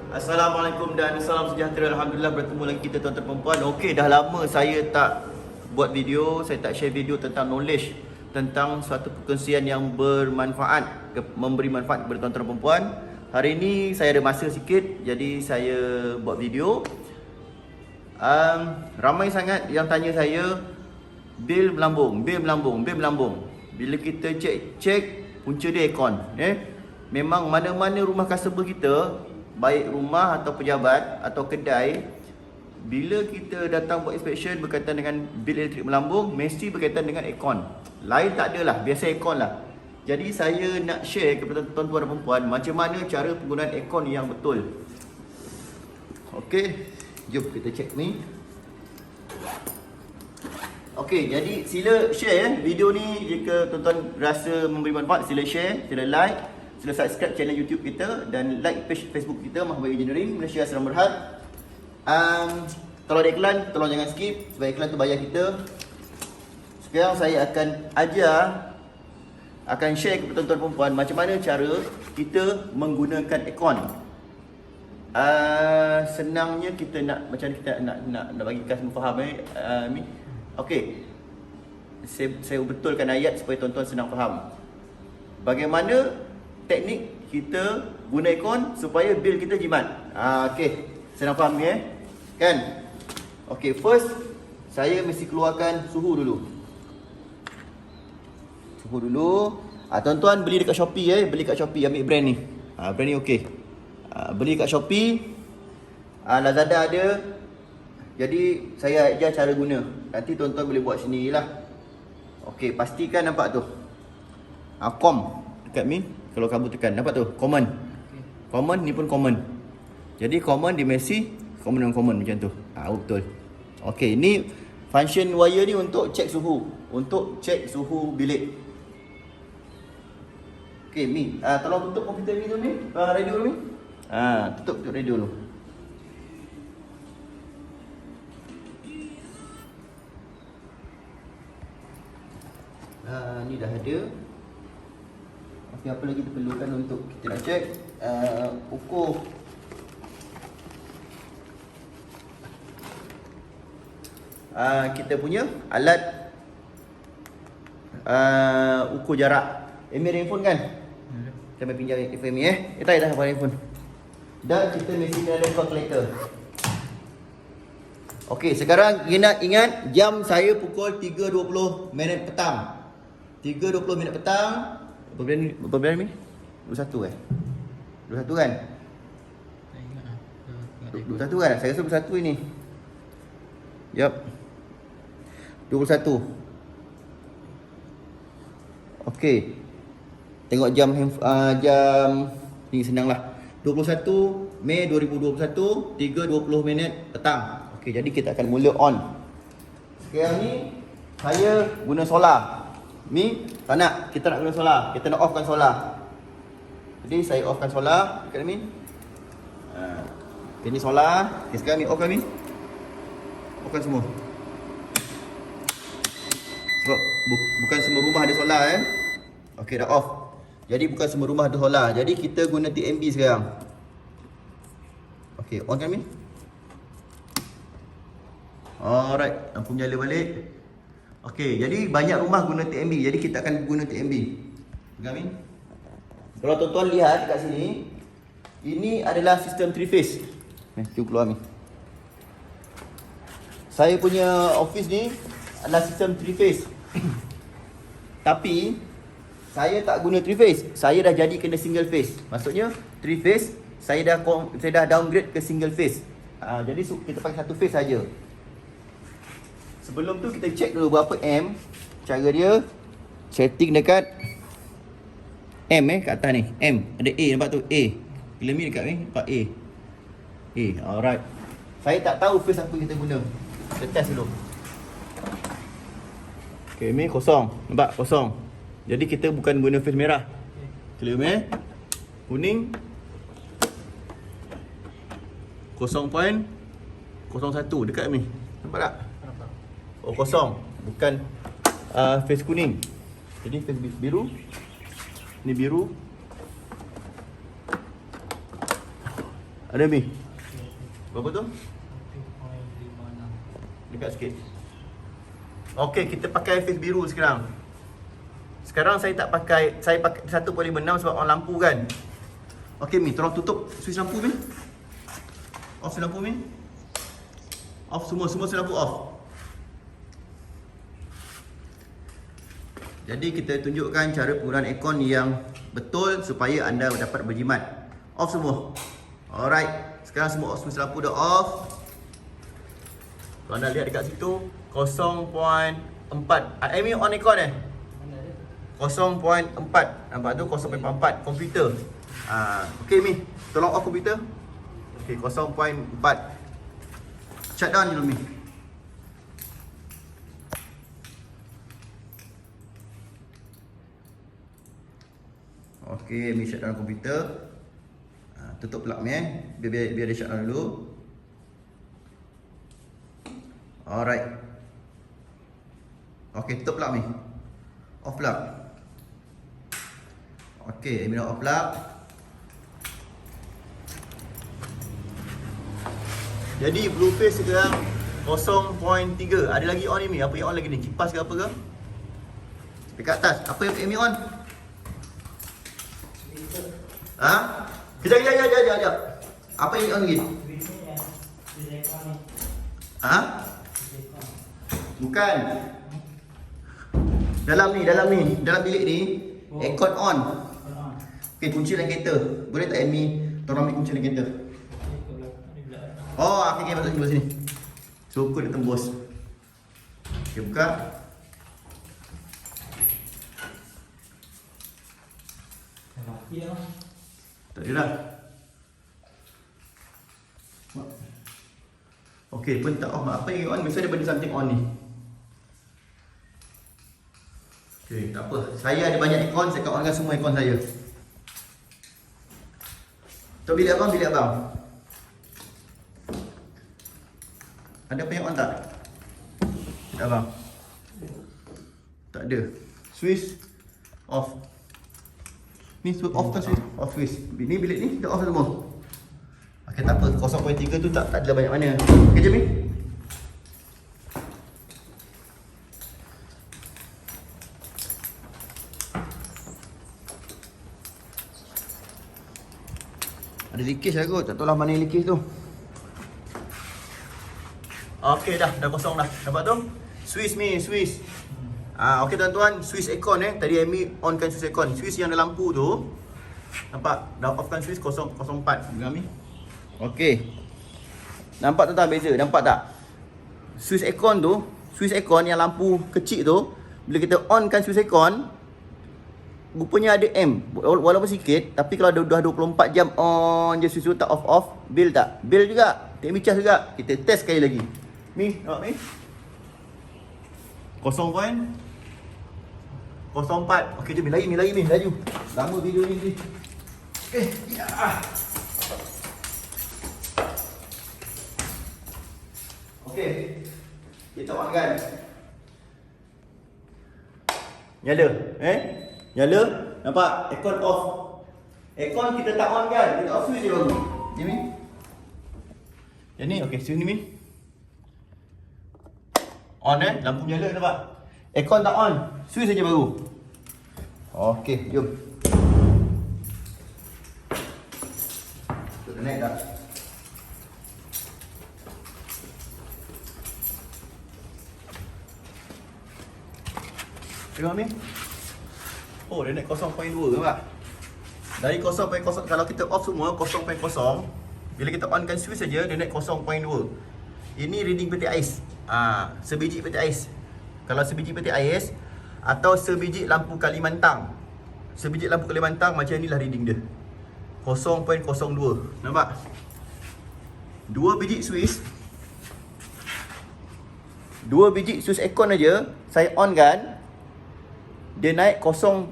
Assalamualaikum dan salam sejahtera. Alhamdulillah bertemu lagi kita tuan-tuan perempuan. Okey, dah lama saya tak buat video, saya tak share video tentang knowledge, tentang suatu perkongsian yang bermanfaat, memberi manfaat kepada tuan-tuan perempuan. Hari ini saya ada masa sikit, jadi saya buat video. Ramai sangat yang tanya saya, bil melambung. Bila kita cek punca dia aircon. Memang mana-mana rumah customer kita, baik rumah atau pejabat atau kedai, bila kita datang buat inspection berkaitan dengan bil elektrik melambung, mesti berkaitan dengan aircon. Lain tak adalah, biasa aircon lah. Jadi saya nak share kepada tuan-tuan dan perempuan macam mana cara penggunaan aircon yang betul. Okey, jom kita cek ni. Okey, jadi sila share video ni. Jika tuan-tuan rasa memberi manfaat, sila share, sila like, sila subscribe channel YouTube kita dan like page Facebook kita Mahbub Engineering Malaysia Seram Berhad. Kalau ada iklan, tolong jangan skip sebab iklan tu bayar kita. Sekarang saya akan share kepada tuan-tuan perempuan macam mana cara kita menggunakan aircon. Senangnya kita nak macam kita nak bagi customer faham ni. Okey. Saya betulkan ayat supaya tuan-tuan senang faham. Bagaimana teknik kita guna aircon supaya bil kita jimat. Okey, senang faham ni kan? Okey, first saya mesti keluarkan suhu dulu. Tuan-tuan beli dekat Shopee beli kat Shopee, ambil brand ni. Brand ni okey. Beli kat Shopee. Lazada ada. Jadi saya ajar cara guna. Nanti tuan-tuan boleh buat sendirilah. Okey, pastikan nampak tu. Com dekat ni. Kalau kamu tekan, nampak tu? Common. Common ni pun common. Jadi common di Messi, common macam tu. Betul. Okey, ni function wire ni untuk cek suhu. Untuk cek suhu bilik. Okey, Mi. Tolong tutup komputer ni tu, Mi. Radio dulu, Mi. Tutup radio dulu. Ni dah ada. Okey, apa lagi diperlukan untuk kita nak cek? Ukur kita punya alat ukur jarak. Ambil handphone kan? Kita ambil pinjam handphone ni tak dah pakai handphone. Dan kita mesti ada calculator. Okey, sekarang ingat jam saya pukul 3.20 minit petang. 3.20 minit petang. Berapa bulan ni? 21 21 kan? 21 kan? Saya rasa 21 ini. Yup. 21. Okey. Tengok jam ni senanglah. 21 Mei 2021, 3.20 minit petang. Okey, jadi kita akan mula on. Sekarang ni saya guna solar. Ni tak nak, kita nak guna solar. Kita nak offkan solar. Jadi saya offkan solar dekat ni. Ini solar. Okay, sekarang ni off kan ni. Offkan semua. Sebab bukan semua rumah ada solar Okey, dah off. Jadi bukan semua rumah ada solar. Jadi kita guna TMB sekarang. Okey, on kan ni. Alright, lampu nyala balik. Okey, jadi banyak rumah guna TMB. Jadi kita akan guna TMB. Pegang ni. Kalau tuan-tuan lihat kat sini, ini adalah sistem 3 phase. Cuba keluar ni. Saya punya office ni adalah sistem 3 phase. Tapi saya tak guna 3 phase. Saya dah jadi kena single phase. Maksudnya 3 phase, saya dah downgrade ke single phase. Jadi kita pakai satu phase saja. Sebelum tu kita check dulu berapa M. Cara dia setting dekat M kat atas ni. M. Ada A, nampak tu? A. Bila ni dekat ni, nampak A. A, alright. Saya tak tahu phase apa kita guna. Kita test dulu. Okay, ni kosong. Nampak? Kosong. Jadi kita bukan guna phase merah. Clear kuning 0.01 dekat ni. Nampak tak? Oh, kosong. Bukan phase kuning. Jadi phase biru. Ni biru. Ada Mi? Berapa tu? Dekat sikit. Okey, kita pakai face biru sekarang. Sekarang saya tak pakai, saya pakai 1.56 sebab on lampu kan. Okey Mi, tolong tutup switch lampu Mi. Off switch lampu Mi. Off semua switch lampu off. Jadi kita tunjukkan cara penggunaan aircon yang betul supaya anda dapat berjimat. Off semua. Alright, sekarang semua switch lampu dah off. Kalau anda lihat dekat situ 0.4. Ini on aircon 0.4. Nampak tu 0.4 komputer. Okey Mi, tolong off komputer. Okey, 0.4. Shut down dulu Mi. Okey, Mi shut down komputer. Tutup plug Mi biar dia shut down dulu. Alright. Okey, tutup plug Mi. Off plug. Okey, Mi dah off plug. Jadi blue face sekarang 0.3. Ada lagi on ni Mi. Apa yang on lagi ni? Kipas ke apa ke? Dekat atas. Apa yang Mi on? Kejap. Apa yang on lagi? Bukan. Dalam bilik ni aircon on. Okey, kunci dalam kereta. Boleh tak Mi tolong ambil kunci dalam kereta? Oh, okey, masuk sini. Syukur dia tembus. Okey, buka. Tak ada dah. Okey, pun tak off. Apa yang on? Mesti ada benda something on ni. Okey, tak apa. Saya ada banyak aircon, saya akan onkan semua aircon saya. Tu bilik abang. Ada apa yang on tak? Tak abang. Tak ada. Switch off. Ni off kan switch? Off switch. Ni bilik ni dah off semua. Okey, tak apa. 0.3 tu tak ada banyak mana. Okey je Mi. Ada leakage lah kot. Tak tahulah mana yang leakage tu. Okey dah kosong dah. Nampak tu? Switch Mi, switch. Okey tuan-tuan, switch aircon Tadi Amy onkan switch aircon. Switch yang ada lampu tu. Nampak? Dah offkan switch 0.04. Dengar Mi. Okey. Nampak tuan-tuan beza? Nampak tak? Switch aircon tu, switch aircon yang lampu kecil tu, bila kita onkan switch aircon, rupanya ada M. Walaupun sikit, tapi kalau dah 24 jam on je switch tu tak off, bil tak? Bil juga. Tak ambil cas juga. Kita test sekali lagi. Mi, nampak Mi? 0.04. Okey, jom Mi lagi Mi, laju. Lama video ni. Ya. Okey. Kita on kan. Nyala, Nyala. Nampak? Aircon off. Aircon kita tak on kan? Kita off switch je baru. Ni Mi. Yang ni, okey, sini Mi. On lampu nyala nampak? Aircon tak on, switch saja baru. Okey, jom. Kita naik dah. Tengok ni. Oh, dia naik 0.2 nampak? Dari 0.0, kalau kita off semua 0.0, bila kita onkan switch saja dia naik 0.2. Ini reading peti ais. Sebiji peti ais. Kalau sebiji peti ais atau sebiji lampu Kalimantan. Sebiji lampu Kalimantan macam inilah reading dia. 0.02. Nampak? Dua biji switch aircon aja saya on kan, dia naik 0.2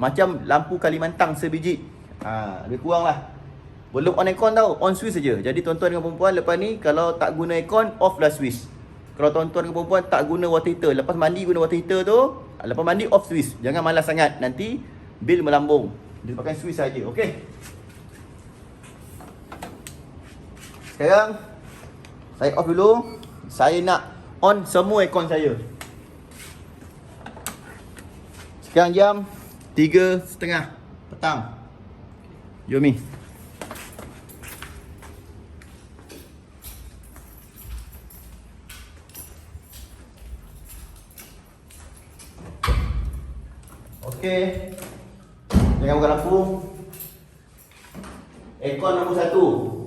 macam lampu Kalimantan sebiji. Lebih kurang lah. Belum on aircon tau, on switch saja. Jadi tuan-tuan dan perempuan, lepas ni kalau tak guna aircon, off lah switch. Kalau tuan-tuan dan perempuan tak guna water heater, lepas mandi guna water heater tu, lepas mandi off switch. Jangan malas sangat, nanti bil melambung. Disebabkan switch saja, okey? Sekarang saya off dulu. Saya nak on semua aircon saya. Sekarang jam 3:30 petang. Jom ni. Okey. Jangan buka lampu. Aircon nombor 1.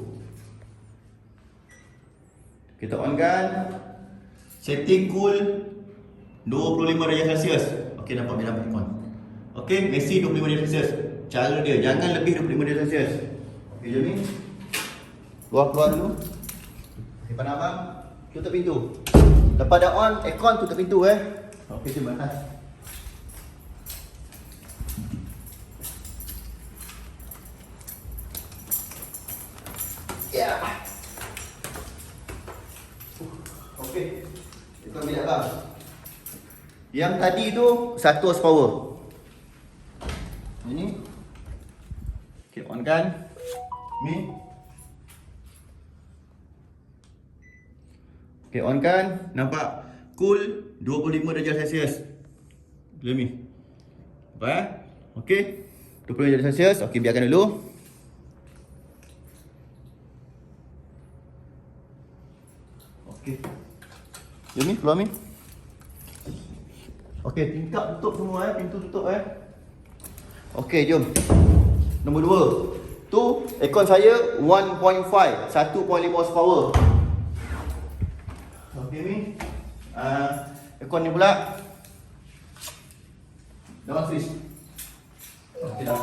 Kita onkan. Setting cool 25 darjah Celsius. Okey, nampak aircon. Okey, Messi 25 darjah Celsius. Cara dia, jangan lebih 25 darjah Celsius. Okey, jom ni. Keluar dulu. Okey, pandang abang. Tutup pintu. Lepas dah on, aircon tutup pintu Okey, jom atas. Ya. Okey. Kita ambil abang. Yang tadi tu 1 horsepower. Ini. Okey, on kan. Ni. Okey, on kan. Nampak cool 25 darjah Celsius. Belum ni. Apa Okey. 25 darjah Celsius. Okey, biarkan dulu. Okey. Jom ni, keluar ni. Okey, tingkap tutup semua pintu tutup Okey, jom. Nombor 2. Tu aircon saya 1.5, 1.5 horsepower. Okey ni. Aircon ni pula dah on switch. Okey dah.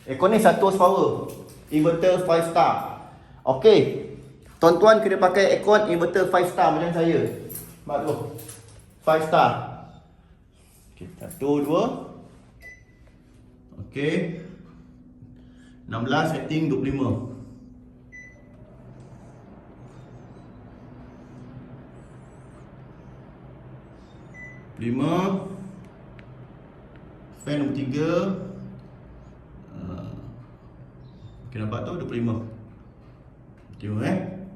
Aircon ni 1 horsepower. Inverter 5 star. Okey. Tuan-tuan kena pakai aircon inverter 5 star macam saya. Nampak tu. 5 star. Okey, 1, 2. Okey. 16 setting 25. Fan nombor 3. Okey, nampak tu 25. Tengok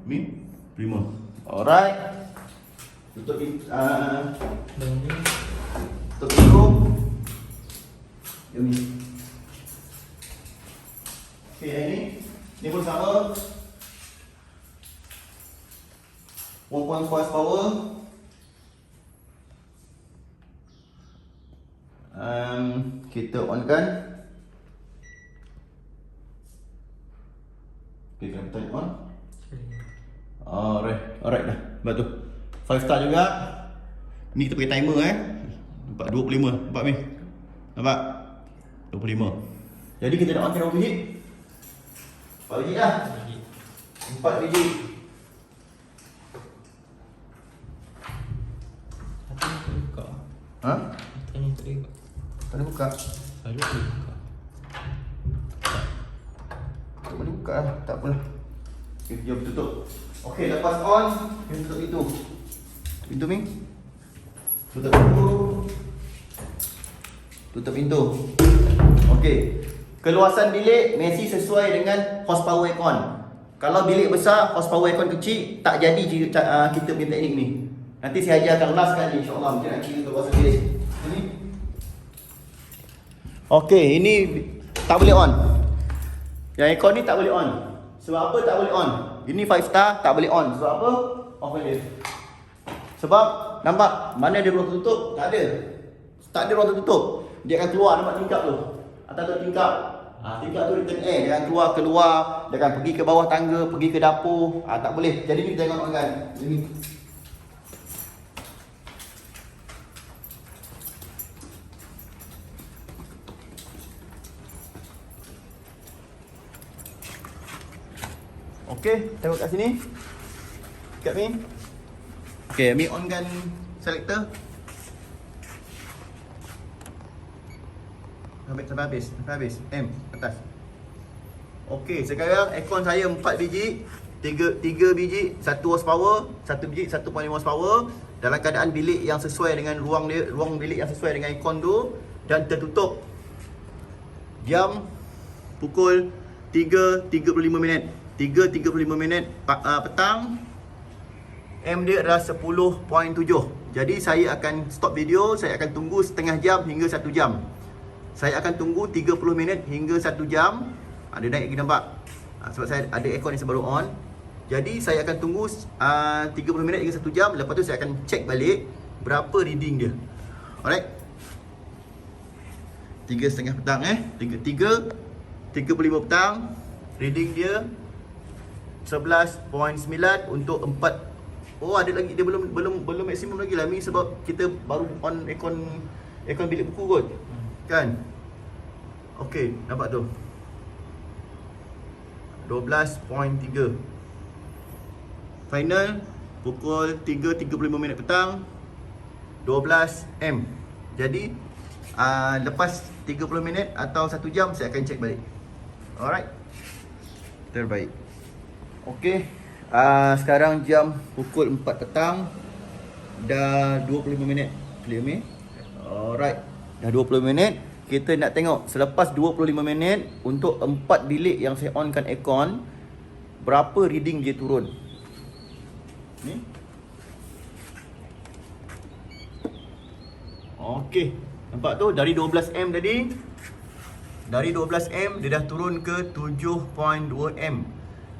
ni 5. Alright. Tutup pintu. Tutup pintu. Jom ni. Okey, ni pun sama. 1.5 horsepower. Kita on kan. Okey, kita turn on. Alright dah. Nampak tu. 5 star juga. Ni kita pakai timer Nampak 25. Nampak ni? Nampak? 25. Jadi kita nak onkan berapa biji? 4 biji dah. 4 biji. Ha? Tanya tak boleh buka. Tak boleh buka. Selalu boleh buka. Tak boleh buka lah. Tak apalah. Okay, jom tutup. Okey, lepas on, kita tutup pintu. Pintu ni. Tutup pintu. Tutup pintu. Okey. Keluasan bilik Messi sesuai dengan horsepower aircon. Kalau bilik besar, horsepower aircon kecil, tak jadi kita punya teknik ni. Nanti saya ajarkan last kali insya-Allah macam nak kira keluasan bilik. Ini. Okey, ini tak boleh on. Yang aircon ni tak boleh on. Sebab apa tak boleh on? Ini 5 star tak boleh on. Sebab apa? Off dia. Sebab nampak mana dia ruang tertutup? Tak ada. Tak ada ruang tertutup. Dia akan keluar, nampak tingkap tu. Atas tu tingkap. Tingkap tu return air. Dia akan keluar. Dia akan pergi ke bawah tangga, pergi ke dapur. Tak boleh. Jadi ni kita tengok kan. Ini. Okey, tengok kat sini. Kat ni. Okey, Ami on kan selector. Sampai habis. M atas. Okey, sekarang aircon saya 4 biji, 3 biji, 1 horsepower, 1 biji 1.5 horsepower dalam keadaan bilik yang sesuai dengan ruang bilik yang sesuai dengan aircon tu dan tertutup. Jam pukul 3.35. 3.35 minit petang. M dia adalah 10.7. Jadi saya akan stop video, saya akan tunggu setengah jam hingga 1 jam. Saya akan tunggu 30 minit hingga 1 jam. Dia naik lagi nampak. Sebab saya ada aircon yang baru on. Jadi saya akan tunggu 30 minit hingga 1 jam. Lepas tu saya akan check balik berapa reading dia. Alright. 3.30 petang 3.35 petang. Reading dia 11.9 untuk 4. Oh, ada lagi, dia belum maksimum lagi lah Mi, sebab kita baru on aircon bilik buku kot. Kan? Okey, nampak tu. 12.3. Final pukul 3.35 minit petang, 12 M. Jadi lepas 30 minit atau 1 jam saya akan check balik. Alright. Terbaik. Okey. Sekarang jam pukul 4 petang. Dah 25 minit. Clear me? Alright. Dah 20 minit. Kita nak tengok selepas 25 minit untuk 4 bilik yang saya onkan aircon, berapa reading dia turun. Ni. Okey. Nampak tu dari 12M tadi. Dari 12M dia dah turun ke 7.2M.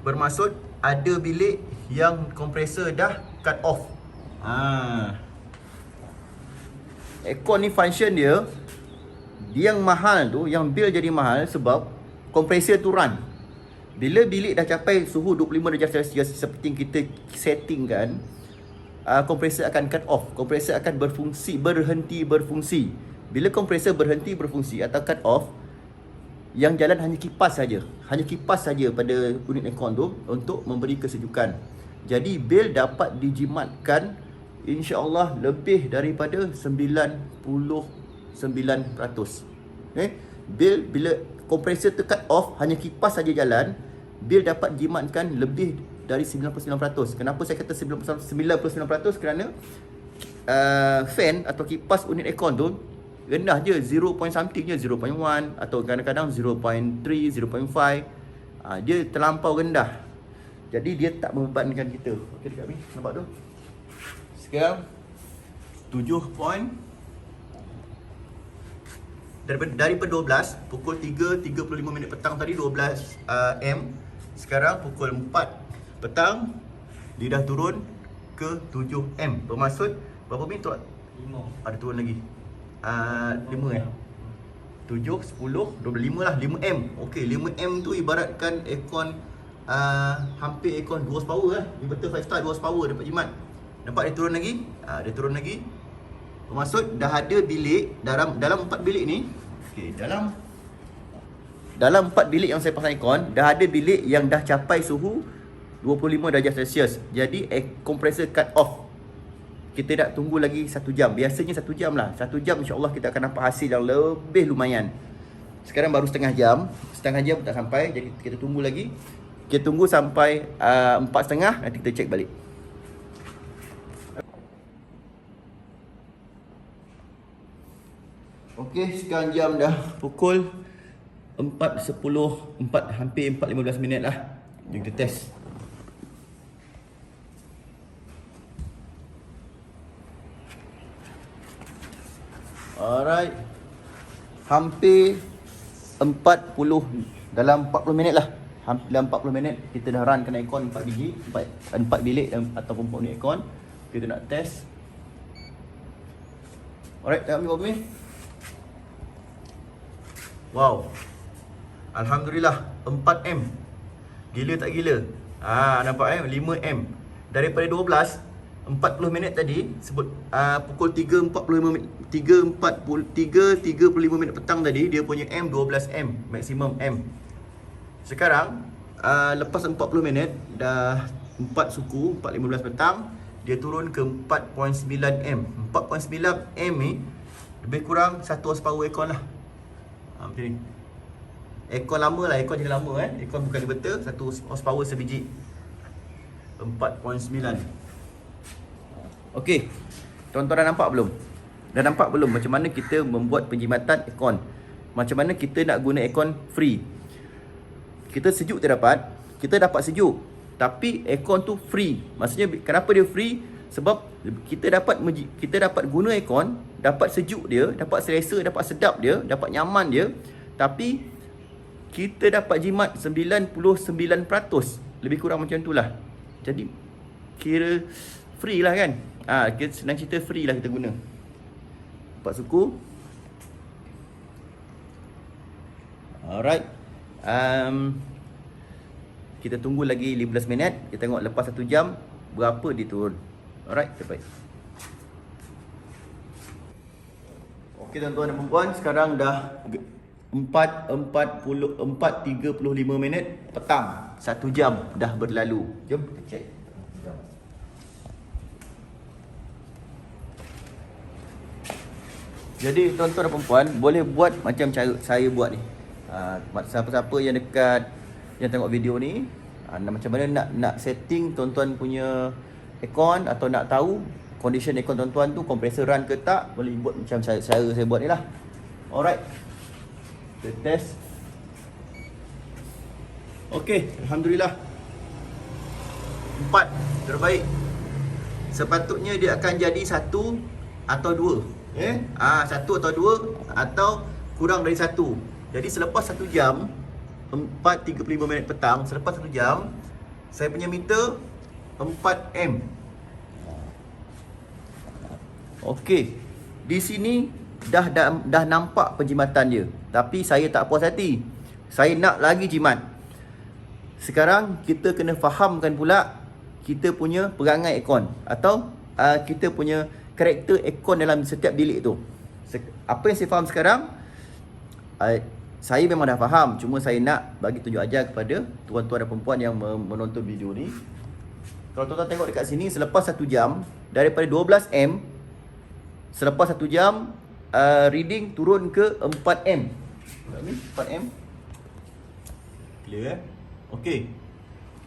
Bermaksud ada bilik yang kompresor dah cut off. Aircon ni function dia yang mahal tu, yang bil jadi mahal sebab kompresor tu run. Bila bilik dah capai suhu 25 darjah Celsius seperti yang kita settingkan, kompresor akan cut off. Kompresor akan berhenti berfungsi. Bila kompresor berhenti berfungsi atau cut off, yang jalan hanya kipas saja. Hanya kipas saja pada unit aircon tu untuk memberi kesejukan. Jadi bil dapat dijimatkan insya-Allah lebih daripada 99%. Bil bila kompresor tu cut off, hanya kipas saja jalan, bil dapat jimatkan lebih dari 99%. Kenapa saya kata 99%? Kerana fan atau kipas unit aircon tu rendah je, 0 point something je, 0.1 atau kadang-kadang 0.3, 0.5. Dia terlampau rendah. Jadi dia tak membebankan kita. Okey dekat ni, nampak tu. Sekarang 7 point daripada 12 pukul 3.35 minit petang tadi 12 M. Sekarang pukul 4 petang dia dah turun ke 7 M. Bermaksud berapa minit tu? 5. Ada turun lagi. 5 7, 10, 25 lah, 5M. Okey, 5M tu ibaratkan aircon hampir aircon 2 horsepower lah. Inverter 5 star 2 horsepower dapat jimat. Nampak dia turun lagi? Dia turun lagi. Bermaksud dah ada bilik dalam 4 bilik ni. Okey, dalam 4 bilik yang saya pasang aircon, dah ada bilik yang dah capai suhu 25 darjah Celsius. Jadi kompresor cut off. Kita nak tunggu lagi 1 jam. Biasanya 1 jam lah. 1 jam insya-Allah kita akan nampak hasil yang lebih lumayan. Sekarang baru setengah jam. Setengah jam tak sampai. Jadi kita tunggu lagi. Kita tunggu sampai 4.30. Nanti kita cek balik. Okey, sekarang jam dah pukul 4.10, hampir 4.15 minit lah. Jom kita test. Alright. Hampir 40, dalam 40 minit lah. Dalam 40 minit kita dah runkan aircon 4 biji, 4 bilik ataupun 4 unit aircon. Kita nak test. Alright, tengok berapa ni. Wow. Alhamdulillah 4M. Gila tak gila? Nampak 5M. Daripada 40 minit tadi sebut pukul 3.35 minit petang tadi dia punya M 12M, maksimum M. Sekarang lepas 40 minit dah 4 suku, 4.15 petang, dia turun ke 4.9M. 4.9M ni lebih kurang 1 horsepower aircon lah. Macam ni. Aircon lama lah, aircon jenis lama aircon bukan inverter, 1 horsepower sebiji. 4.9. Okey, tuan-tuan dah nampak belum? Dah nampak belum macam mana kita membuat penjimatan aircon? Macam mana kita nak guna aircon free? Kita sejuk tak dapat, kita dapat sejuk. Tapi aircon tu free. Maksudnya kenapa dia free? Sebab kita dapat guna aircon, dapat sejuk dia, dapat selesa, dapat sedap dia, dapat nyaman dia. Tapi kita dapat jimat 99%. Lebih kurang macam tu lah. Jadi kira free lah kan. Kita senang cerita free lah kita guna. 4 suku. Alright. Kita tunggu lagi 15 minit. Kita tengok lepas 1 jam berapa dia turun. Alright, terbaik. Okey tuan-tuan dan puan, sekarang dah 4.35 minit petang. 1 jam dah berlalu. Jom kita check. Jadi tuan-tuan dan puan, boleh buat macam cara saya buat ni. Siapa-siapa yang dekat, yang tengok video ni, macam mana nak setting tuan-tuan punya aircon, atau nak tahu condition aircon tuan-tuan tu kompresor run ke tak, boleh buat macam cara saya buat ni lah. Alright, kita test. Okey, Alhamdulillah 4, terbaik. Sepatutnya dia akan jadi 1 atau 2. 1 atau 2 atau kurang dari 1. Jadi selepas 1 jam 4.35 minit petang, selepas 1 jam saya punya meter 4M. Okey. Di sini dah nampak penjimatan dia. Tapi saya tak puas hati. Saya nak lagi jimat. Sekarang kita kena fahamkan pula kita punya perangai aircon atau kita punya karakter aircon dalam setiap bilik tu. Apa yang saya faham sekarang, saya memang dah faham, cuma saya nak bagi tunjuk ajar kepada tuan-tuan dan perempuan yang menonton video ni. Kalau tuan-tuan tengok dekat sini, selepas 1 jam daripada 12M, selepas 1 jam reading turun ke 4M. Ni 4M. Clear Okey.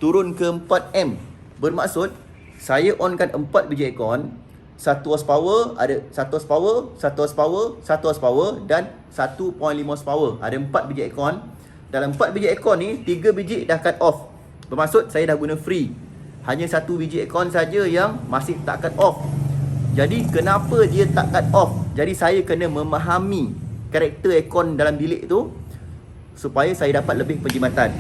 Turun ke 4M. Bermaksud saya onkan 4 biji aircon, 1 horsepower, ada 1 horsepower, 1 horsepower, 1 horsepower dan 1.5 horsepower. Ada 4 biji aircon. Dalam 4 biji aircon ni, 3 biji dah cut off. Bermaksud saya dah guna free. Hanya 1 biji aircon saja yang masih tak cut off. Jadi kenapa dia tak cut off? Jadi saya kena memahami karakter aircon dalam bilik tu supaya saya dapat lebih penjimatan.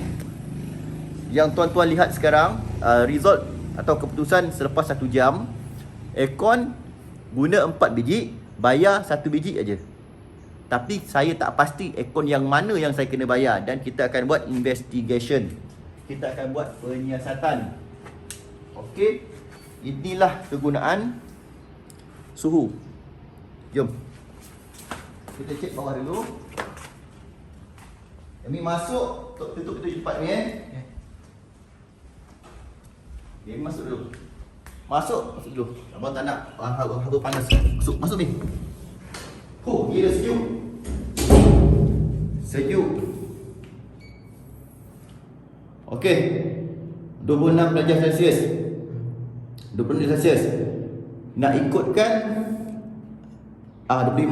Yang tuan-tuan lihat sekarang, result atau keputusan selepas 1 jam, aircon guna 4 biji, bayar 1 biji aja. Tapi saya tak pasti aircon yang mana yang saya kena bayar, dan kita akan buat investigation. Kita akan buat penyiasatan. Okey, inilah kegunaan suhu. Jom kita cek bawah dulu. Kami masuk, tutup pintu cepat ni Kami masuk dulu. Masuk dulu. Abang tak nak hawa panas. Masuk ni. Gila sejuk. Sejuk. Okey. 26 darjah Celsius. 26 darjah Celsius. Nak ikutkan 25.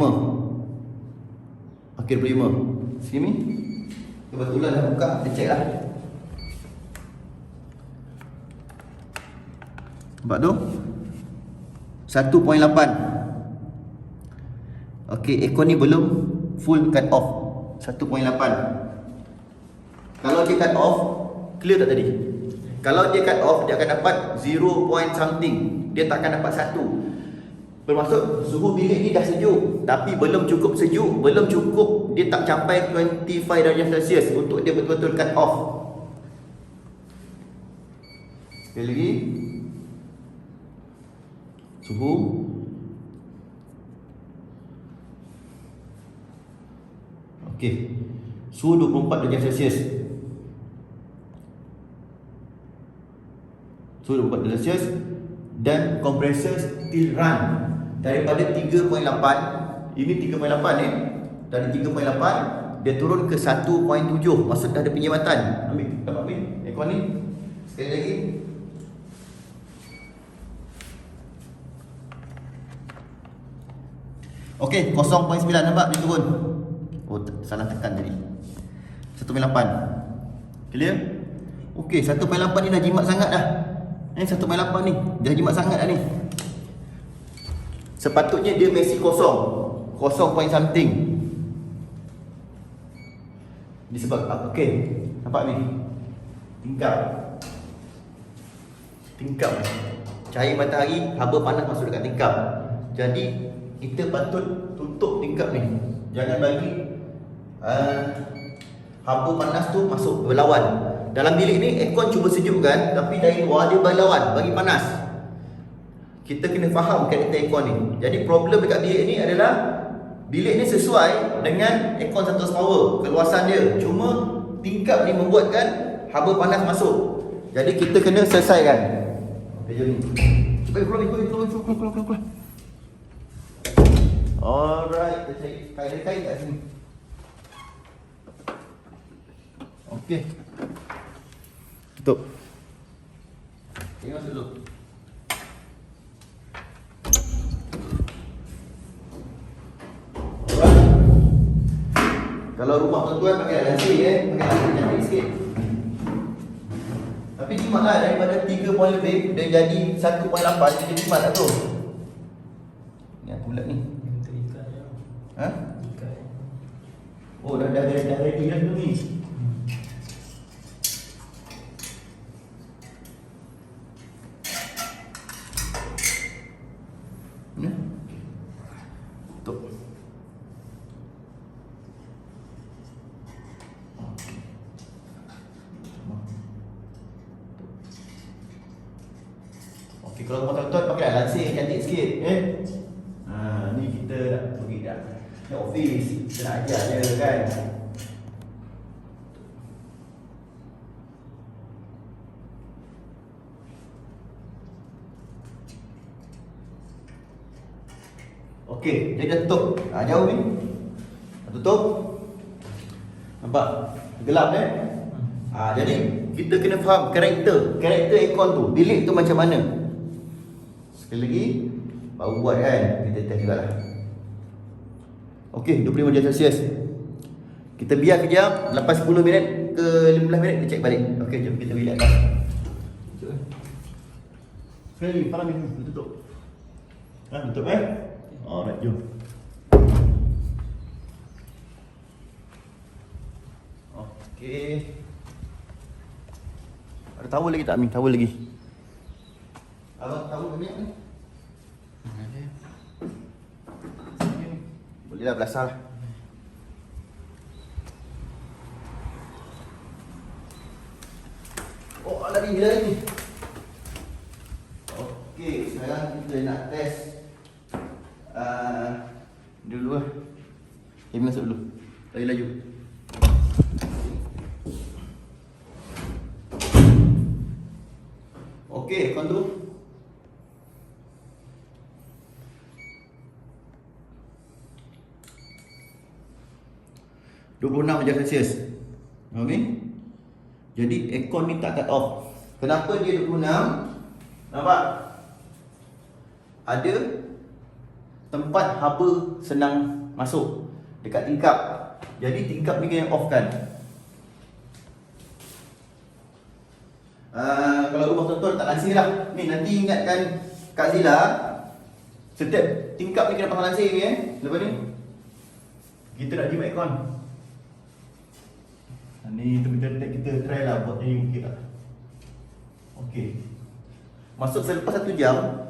Okey, 25. Sini. Kebetulan dah buka, kita cek lah. Nampak tu 1.8. Okey, aircon ni belum full cut off. 1.8. Kalau dia cut off, clear tak tadi? Kalau dia cut off, dia akan dapat 0 point something. Dia tak akan dapat 1. Bermaksud suhu bilik ni dah sejuk, tapi belum cukup sejuk, belum cukup, dia tak capai 25 darjah Celsius untuk dia betul-betul cut off. Sekali lagi. Suhu okey, suhu 24 darjah Celsius. Suhu 24 darjah Celsius dan kompresor still run daripada 3.8. Ini 3.8 ni. Dari 3.8 dia turun ke 1.7. Maksud dah ada penjimatan. Ambil dapat ni aircon ni. Sekali lagi. Okey, 0.9 nampak dia turun. Oh, salah tekan tadi. 1.8. Clear? Okey, 1.8 ni dah jimat sangat dah. 1.8 ni dah jimat sangat dah ni. Sepatutnya dia mesti kosong. 0 point something. Disebab okey. Nampak ni? Tingkap. Cahaya matahari, haba panas masuk dekat tingkap. Jadi kita patut tutup tingkap ni. Jangan bagi haba panas tu masuk berlawan. Dalam bilik ni aircon cuba sejukkan, tapi dari luar dia berlawan, bagi panas. Kita kena faham karakter aircon ni. Jadi problem dekat bilik ni adalah bilik ni sesuai dengan aircon 100 power, keluasan dia. Cuma tingkap ni membuatkan haba panas masuk. Jadi kita kena selesaikan. Okey, jom ni. Cepat keluar. Alright, kita cari kain kat sini. Okey. Tutup. Tengok dulu. Kalau rumah tuan-tuan pakai lansi pakai lansi cantik sikit. Tapi jimatlah daripada 3 poin lebih dia jadi 1.8, dia jimat tak tu. Ni apa pula ni? Terikat je. Ha? Terikat. Oh dah ready dah tu ni. Ni. Tutup. Okey, kalau tuan-tuan pakai lansir cantik sikit, ni kita nak pergi dah. Ni office, kita nak ajar je kan. Okey, dia dah tutup. Jauh ni. Dah tutup. Nampak? Gelap jadi kita kena faham karakter aircon tu. Bilik tu macam mana. Sekali lagi baru buat kan, kita test jugalah. Okey, 25 darjah Celsius. Kita biar kejap, lepas 10 minit ke 15 minit kita cek balik. Okey, jom kita relax dah. Sekali, palang ni tutup. Tutup alright, jom. Okey. Ada towel lagi tak, Amin? Towel lagi. Abang towel banyak ni? Ada. Boleh lah, belasah lah. Oh, lari ni. Okey, sekarang kita nak test dulu lah. Masuk dulu. Laju. Okey, aircon tu. (26 darjah Celsius). Okey. Jadi aircon ni tak cut off. Kenapa dia 26? Nampak? Ada tempat haba senang masuk dekat tingkap. Jadi tingkap ni kena off kan. Kalau rumah tuan-tuan tak lansir lah. Ni nanti ingatkan Kak Zila, setiap tingkap ni kena pasang lansir ni Lepas ni kita nak jimat aircon. Ni kita try lah buat ni okey tak. Okey. Masuk selepas 1 jam,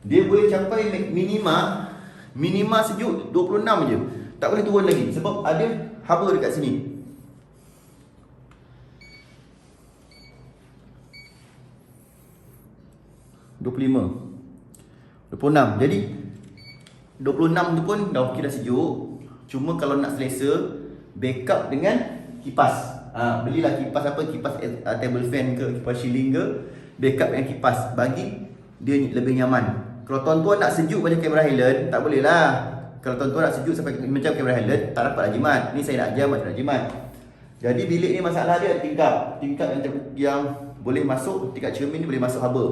dia boleh capai minima sejuk 26 je. Tak boleh turun lagi sebab ada haba dekat sini. (26). Jadi 26 tu pun dah okey, dah sejuk. Cuma kalau nak selesa, backup dengan kipas. Belilah kipas kipas table fan ke, kipas ceiling ke, backup dengan kipas bagi dia lebih nyaman. Kalau tuan-tuan nak sejuk macam Cameron Highland, tak boleh lah. Kalau tuan-tuan nak sejuk sampai macam Cameron Highland, tak dapat lah jimat. Ni saya nak jam, macam nak jimat. Jadi bilik ni masalah dia tingkap yang boleh masuk, tingkat cermin ni boleh masuk haba.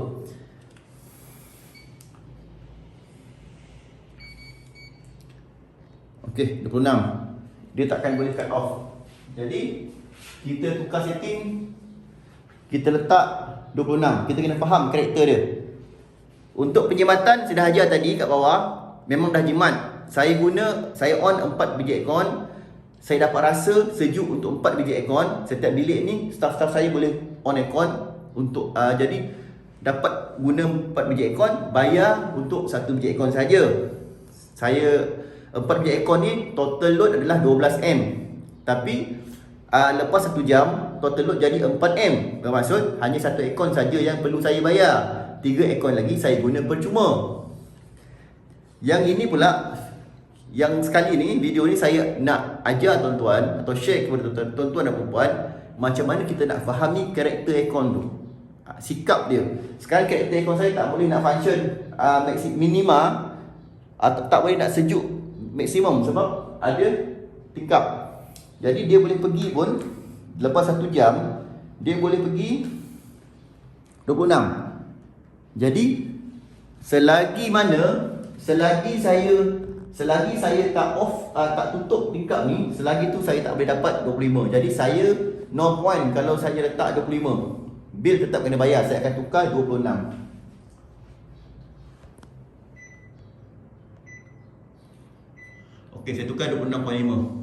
Okey, 26. Dia takkan boleh cut off. Jadi kita tukar setting kita letak 26. Kita kena faham karakter dia. Untuk penjimatan, saya dah ajar tadi kat bawah. Memang dah jimat. Saya on 4 biji aircon. Saya dapat rasa sejuk untuk 4 biji aircon. Setiap bilik ni, staff-staff saya boleh on aircon untuk jadi dapat guna 4 biji aircon, bayar untuk 1 biji aircon saja. Saya 4 biji aircon ni total load adalah 12M. Tapi lepas 1 jam total load jadi 4M. Bermaksud hanya 1 aircon saja yang perlu saya bayar. 3 aircon lagi saya guna percuma. Yang ini pula, yang sekali ni, video ni saya nak ajar tuan-tuan atau share kepada tuan-tuan dan puan macam mana kita nak fahami karakter aircon tu, sikap dia. Sekarang karakter aircon saya tak boleh nak function minima atau tak boleh nak sejuk maksimum sebab ada tingkap. Jadi dia boleh pergi pun lepas 1 jam dia boleh pergi 26. Jadi selagi saya tak tak tutup tingkap ni, selagi tu saya tak boleh dapat 25. Jadi saya no point kalau saya letak 25. Bil tetap kena bayar, saya akan tukar 26. Okey, saya tukar 26.5.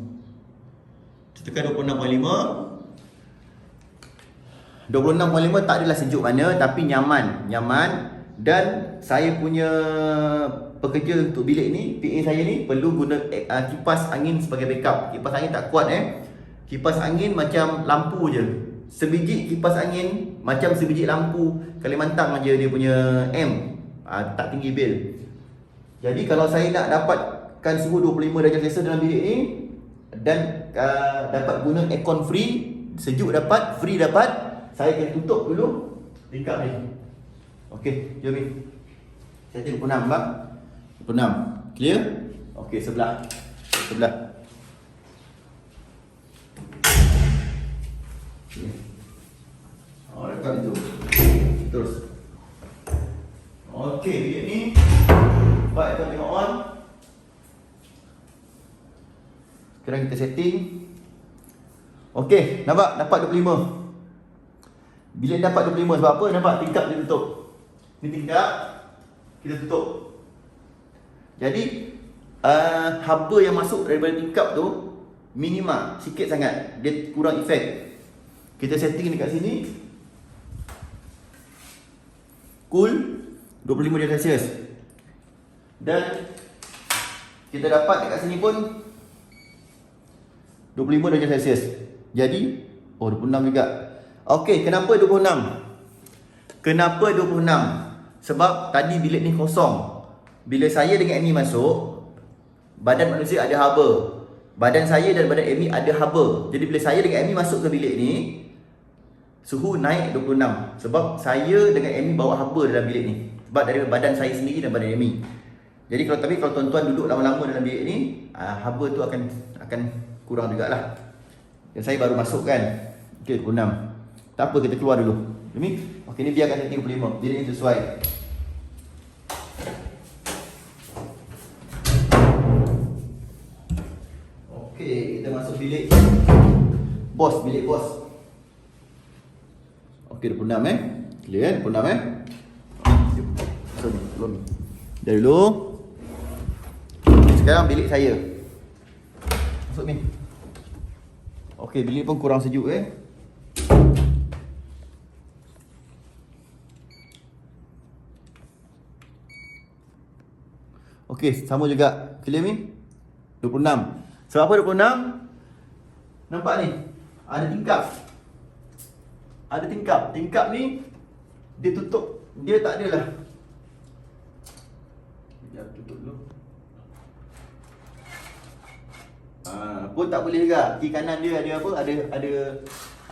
Saya tukar 26.5. 26.5 tak adalah sejuk mana, tapi nyaman. Dan saya punya pekerja untuk bilik ni, PA saya ni perlu guna kipas angin sebagai backup. Kipas angin tak kuat Kipas angin macam lampu je. Sebiji kipas angin macam sebiji lampu Kalimantan aja dia punya tak tinggi bil. Jadi kalau saya nak dapatkan suhu 25 darjah Celsius dalam bilik ni dan dapat guna aircon free, sejuk dapat, free dapat, saya kena tutup dulu tingkap ni. Okey, jom ni. Saya tengok 26 bang. 26. Clear? Okey, sebelah. Oh, dekat itu. Terus. Okey, bilik ni. Baik, kita tengok on. Sekarang kita setting. Okey, nampak? Dapat 25. Bila dapat 25 sebab apa? Nampak tingkap dia tutup. Ni tingkap, kita tutup. Jadi haba yang masuk daripada tingkap tu minima, sikit sangat. Dia kurang efek. Kita setting dekat sini. Cool 25 darjah Celsius. Dan kita dapat dekat sini pun 25 darjah Celsius. Jadi 26 juga. Okey, kenapa 26? Kenapa 26? Sebab tadi bilik ni kosong. Bila saya dengan Amy masuk, badan manusia ada haba. Badan saya dan badan Amy ada haba. Jadi bila saya dengan Amy masuk ke bilik ni, suhu naik 26. Sebab saya dengan Amy bawa haba dalam bilik ni. Sebab dari badan saya sendiri dan badan Amy. Jadi kalau tuan-tuan duduk lama-lama dalam bilik ni, haba tu akan kurang jugalah. Dan saya baru masuk kan. Okey, 26. Tak apa, kita keluar dulu. Ini, okey, ni biarkan setting 25. Bilik ni sesuai. Okey, kita masuk bilik bos, bilik bos. Okey, 26 Clear 26 Sorry, belum. Dari dulu. Sekarang bilik saya. Masuk ni. Okey, bilik pun kurang sejuk Okey, sama juga. Clear ni? 26. Sebab apa 26? Nampak ni? Ada tingkap. Ada tingkap. Tingkap ni dia tutup. Dia tak adalah. Sekejap, tutup dulu. Pun tak boleh juga. Kiri kanan dia ada apa?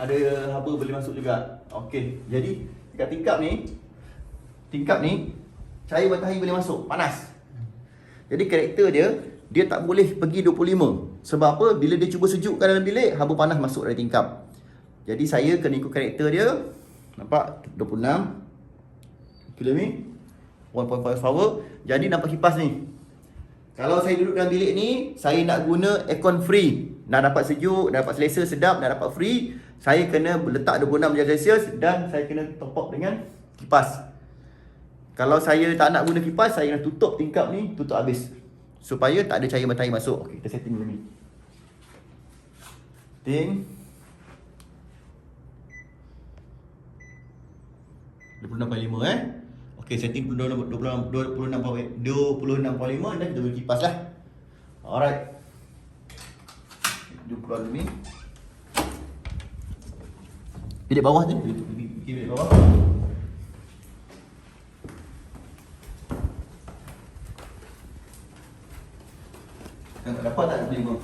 Ada haba boleh masuk juga. Okey. Jadi dekat tingkap ni cahaya matahari boleh masuk. Panas. Jadi karakter dia tak boleh pergi 25. Sebab apa? Bila dia cuba sejukkan dalam bilik, haba panas masuk dari tingkap. Jadi saya kena ikut karakter dia. Nampak? 26. Clear ni? 1.5 power. Jadi nampak kipas ni. Kalau saya duduk dalam bilik ni, saya nak guna aircon free. Nak dapat sejuk, nak dapat selesa, sedap, nak dapat free, saya kena letak 26 darjah Celsius dan saya kena top up dengan kipas. Kalau saya tak nak guna kipas, saya kena tutup tingkap ni, tutup habis. Supaya tak ada cahaya matahari masuk. Okey, kita setting dulu ni. Setting 26.5 Okey, setting 26.5 dan kita guna kipas lah. Alright. Jom keluar dulu ni. Bilik bawah tu, bilik bawah. Dapat tak bilik bawah?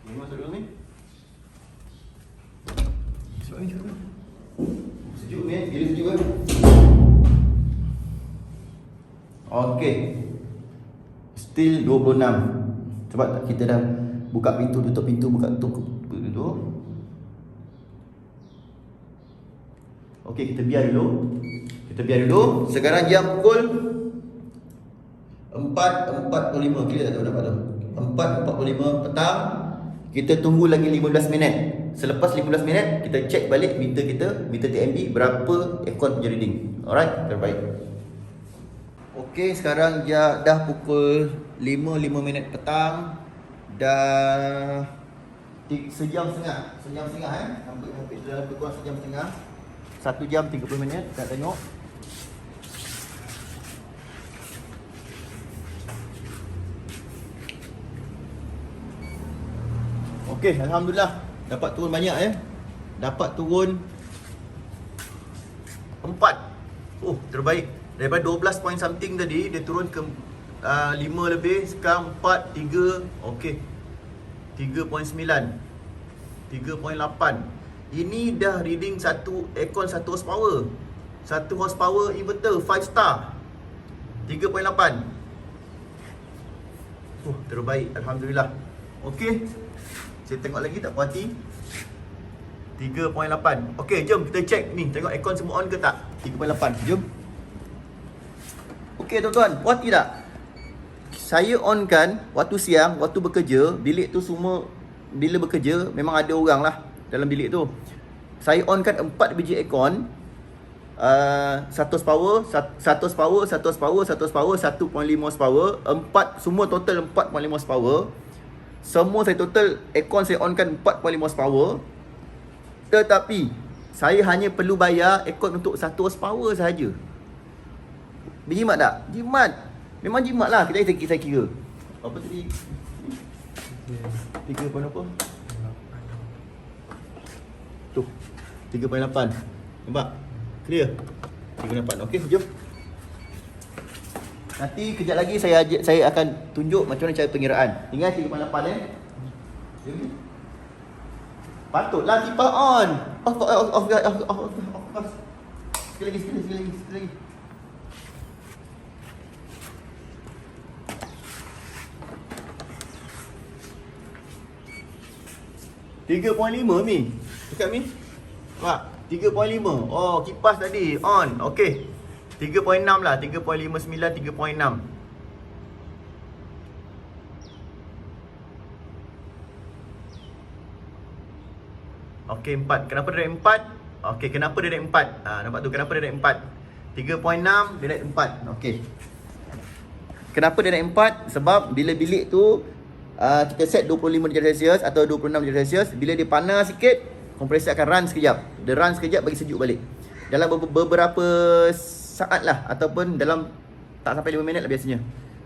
Ni masuk dulu ni. Sebab ni sejuk. Sejuk ni, bila sejuk kan? Okey. Still 26. Sebab kita dah buka pintu, tutup pintu, buka tutup pintu. Okey, kita biar dulu. Sekarang jam pukul 4.45. Clear tak tahu dapat tu? 4.45 petang. Kita tunggu lagi 15 minit. Selepas 15 minit, kita check balik meter kita, meter TMB, berapa aircon punya reading. Alright, terbaik. Okey, sekarang dah pukul 5 petang. Dah sejam setengah hampir dalam kurang sejam setengah. 1 jam 30 minit, kita tengok. Okey, alhamdulillah dapat turun banyak Dapat turun 4. Oh, terbaik. Daripada 12 point something tadi, dia turun ke 5 lebih. Sekarang 4, 3. Okey, 3.9, 3.8. Ini dah reading satu aircon 1 horsepower. 1 horsepower inverter 5 star. 3.8. Terbaik, alhamdulillah. Okey, saya tengok lagi, tak puas hati. 3.8. Okey, jom kita check ni, tengok aircon semua on ke tak. 3.8, jom. Okey tuan-tuan, puas hati tak? Saya on kan waktu siang, waktu bekerja. Bilik tu semua, bila bekerja memang ada orang lah dalam bilik tu. Saya on kan 4 biji aircon, 1 horsepower, 1 horsepower, 1 horsepower, 1 horsepower, 1.5 horsepower, 4, semua total 4.5 horsepower. Semua saya total aircon saya on kan 4.5 horsepower. Tetapi saya hanya perlu bayar aircon untuk 1 horsepower sahaja. Jimat tak? Jimat. Memang jimat lah. Kita saya kira. Apa tadi? 3 point apa? Tu 3.8. Nampak? Clear? 3.8. Okey, jom. Nanti kejap lagi saya akan tunjuk macam mana cara pengiraan. Tinggal 3.8 Jom. Patutlah kipas on. Off. Sekali lagi. 3.5 Mi. Dekat Mi. Nampak? 3.5. Oh, kipas tadi on. Okey. 3.6 lah. 3.59, 3.6. Okey, 4. Kenapa dia naik 4? Okey, kenapa dia naik 4? Nampak tu kenapa dia naik 4? 3.6 dia naik 4. Okey. Kenapa dia naik 4? Sebab bila bilik tu kita set 25 darjah Celsius atau 26 darjah Celsius, bila dia panas sikit, kompresor akan run sekejap. Dia run sekejap bagi sejuk balik. Dalam beberapa saat lah, ataupun dalam tak sampai 5 minit lah biasanya.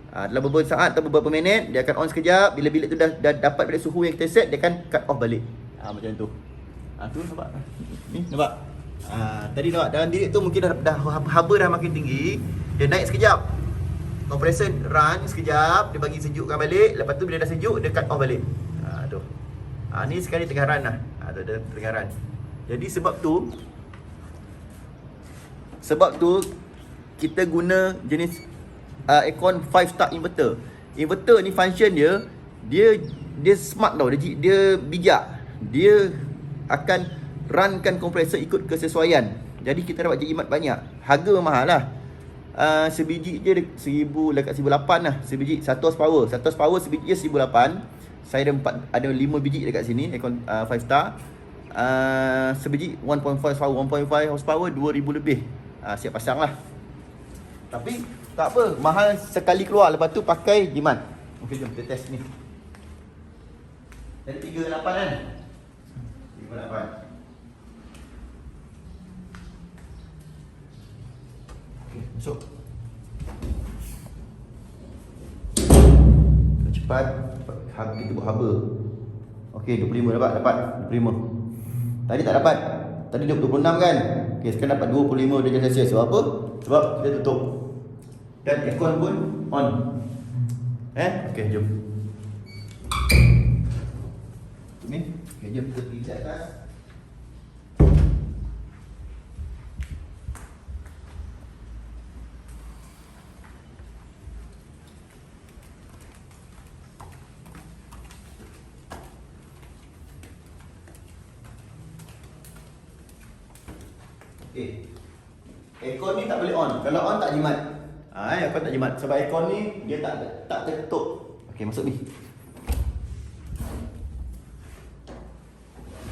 Dalam beberapa saat atau beberapa minit, dia akan on sekejap. Bila bilik tu dah dapat pada suhu yang kita set, dia akan cut off balik. Macam tu. Tu nampak? Ni nampak? Tadi nampak dalam bilik tu mungkin dah haba dah makin tinggi. Dia naik sekejap. Kompresor run sekejap, dia bagi sejukkan balik. Lepas tu bila dah sejuk, dia cut off balik. Tu. Ni sekali tengah run lah. Tu dia tengah run. Jadi sebab tu kita guna jenis aircon 5 star inverter. Inverter ni function dia smart tau. Dia bijak. Dia akan runkan kompresor ikut kesesuaian. Jadi kita dapat jimat banyak. Harga mahal lah. sebiji je 1000 dekat 1008 lah. Sebiji 1 horsepower. 1 horsepower sebiji je 1008. Saya ada 5 biji dekat sini aircon 5 star. Sebiji 1.5 horsepower, 1.5 horsepower 2000 lebih. Siap pasang lah. Tapi tak apa, mahal sekali keluar, lepas tu pakai jimat. Okey, jom kita test ni. Jadi 38 kan? 38. Okey, masuk. Cepat. Kita buat haba. Okey, 25 dapat 25. Tadi tak dapat. Tadi 26 kan? Okey, sekarang dapat 25 darjah Celsius. Sebab apa? Sebab kita tutup. Dan aircon pun on. Okey, jom. Ni. Okey, jom kita pergi ke atas. Okey. Aircon ni tak boleh on. Kalau on tak jimat. Aircon tak jimat sebab aircon ni dia tak tertutup. Okey, masuk ni.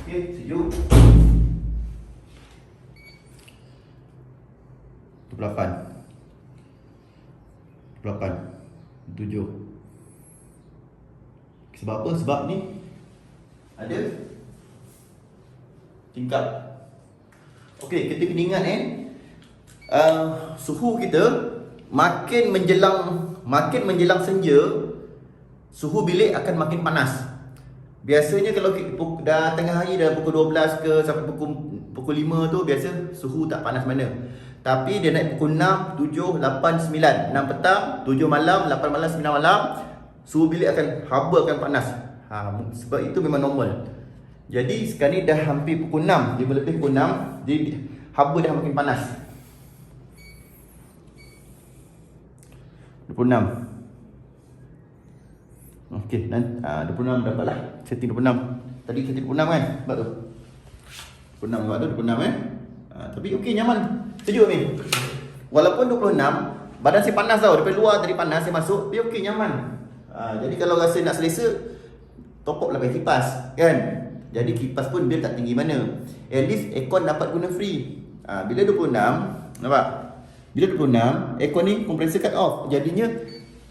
Okey, sejuk. 28. 7. Sebab apa? Sebab ni ada tingkap. Okey, kita kena ingat suhu kita makin menjelang senja, suhu bilik akan makin panas. Biasanya kalau dah tengah hari, dah pukul 12 ke sampai pukul 5 tu, biasa suhu tak panas mana. Tapi dia naik pukul 6, 7, 8, 9, 6 petang, 7 malam, 8 malam, 9 malam, suhu bilik haba akan panas. Sebab itu memang normal. Jadi sekarang ni dah hampir pukul 6, 5 lebih pukul 6, jadi haba dah makin panas. 26. Okey, 26 dapatlah. Setting 26. Tadi setting 26 kan? Sebab tu. 26 sebab tu 26 kan? Tapi okey, nyaman. Sejuk ni. Walaupun 26, badan saya panas tau. Daripada luar tadi panas, saya masuk, tapi okey, nyaman. Jadi kalau rasa nak selesa, top up lah pakai kipas, kan? Jadi kipas pun dia tak tinggi mana. At least aircon dapat guna free. Bila 26, nampak? Bila 26, aircon ni compressor cut off. Jadinya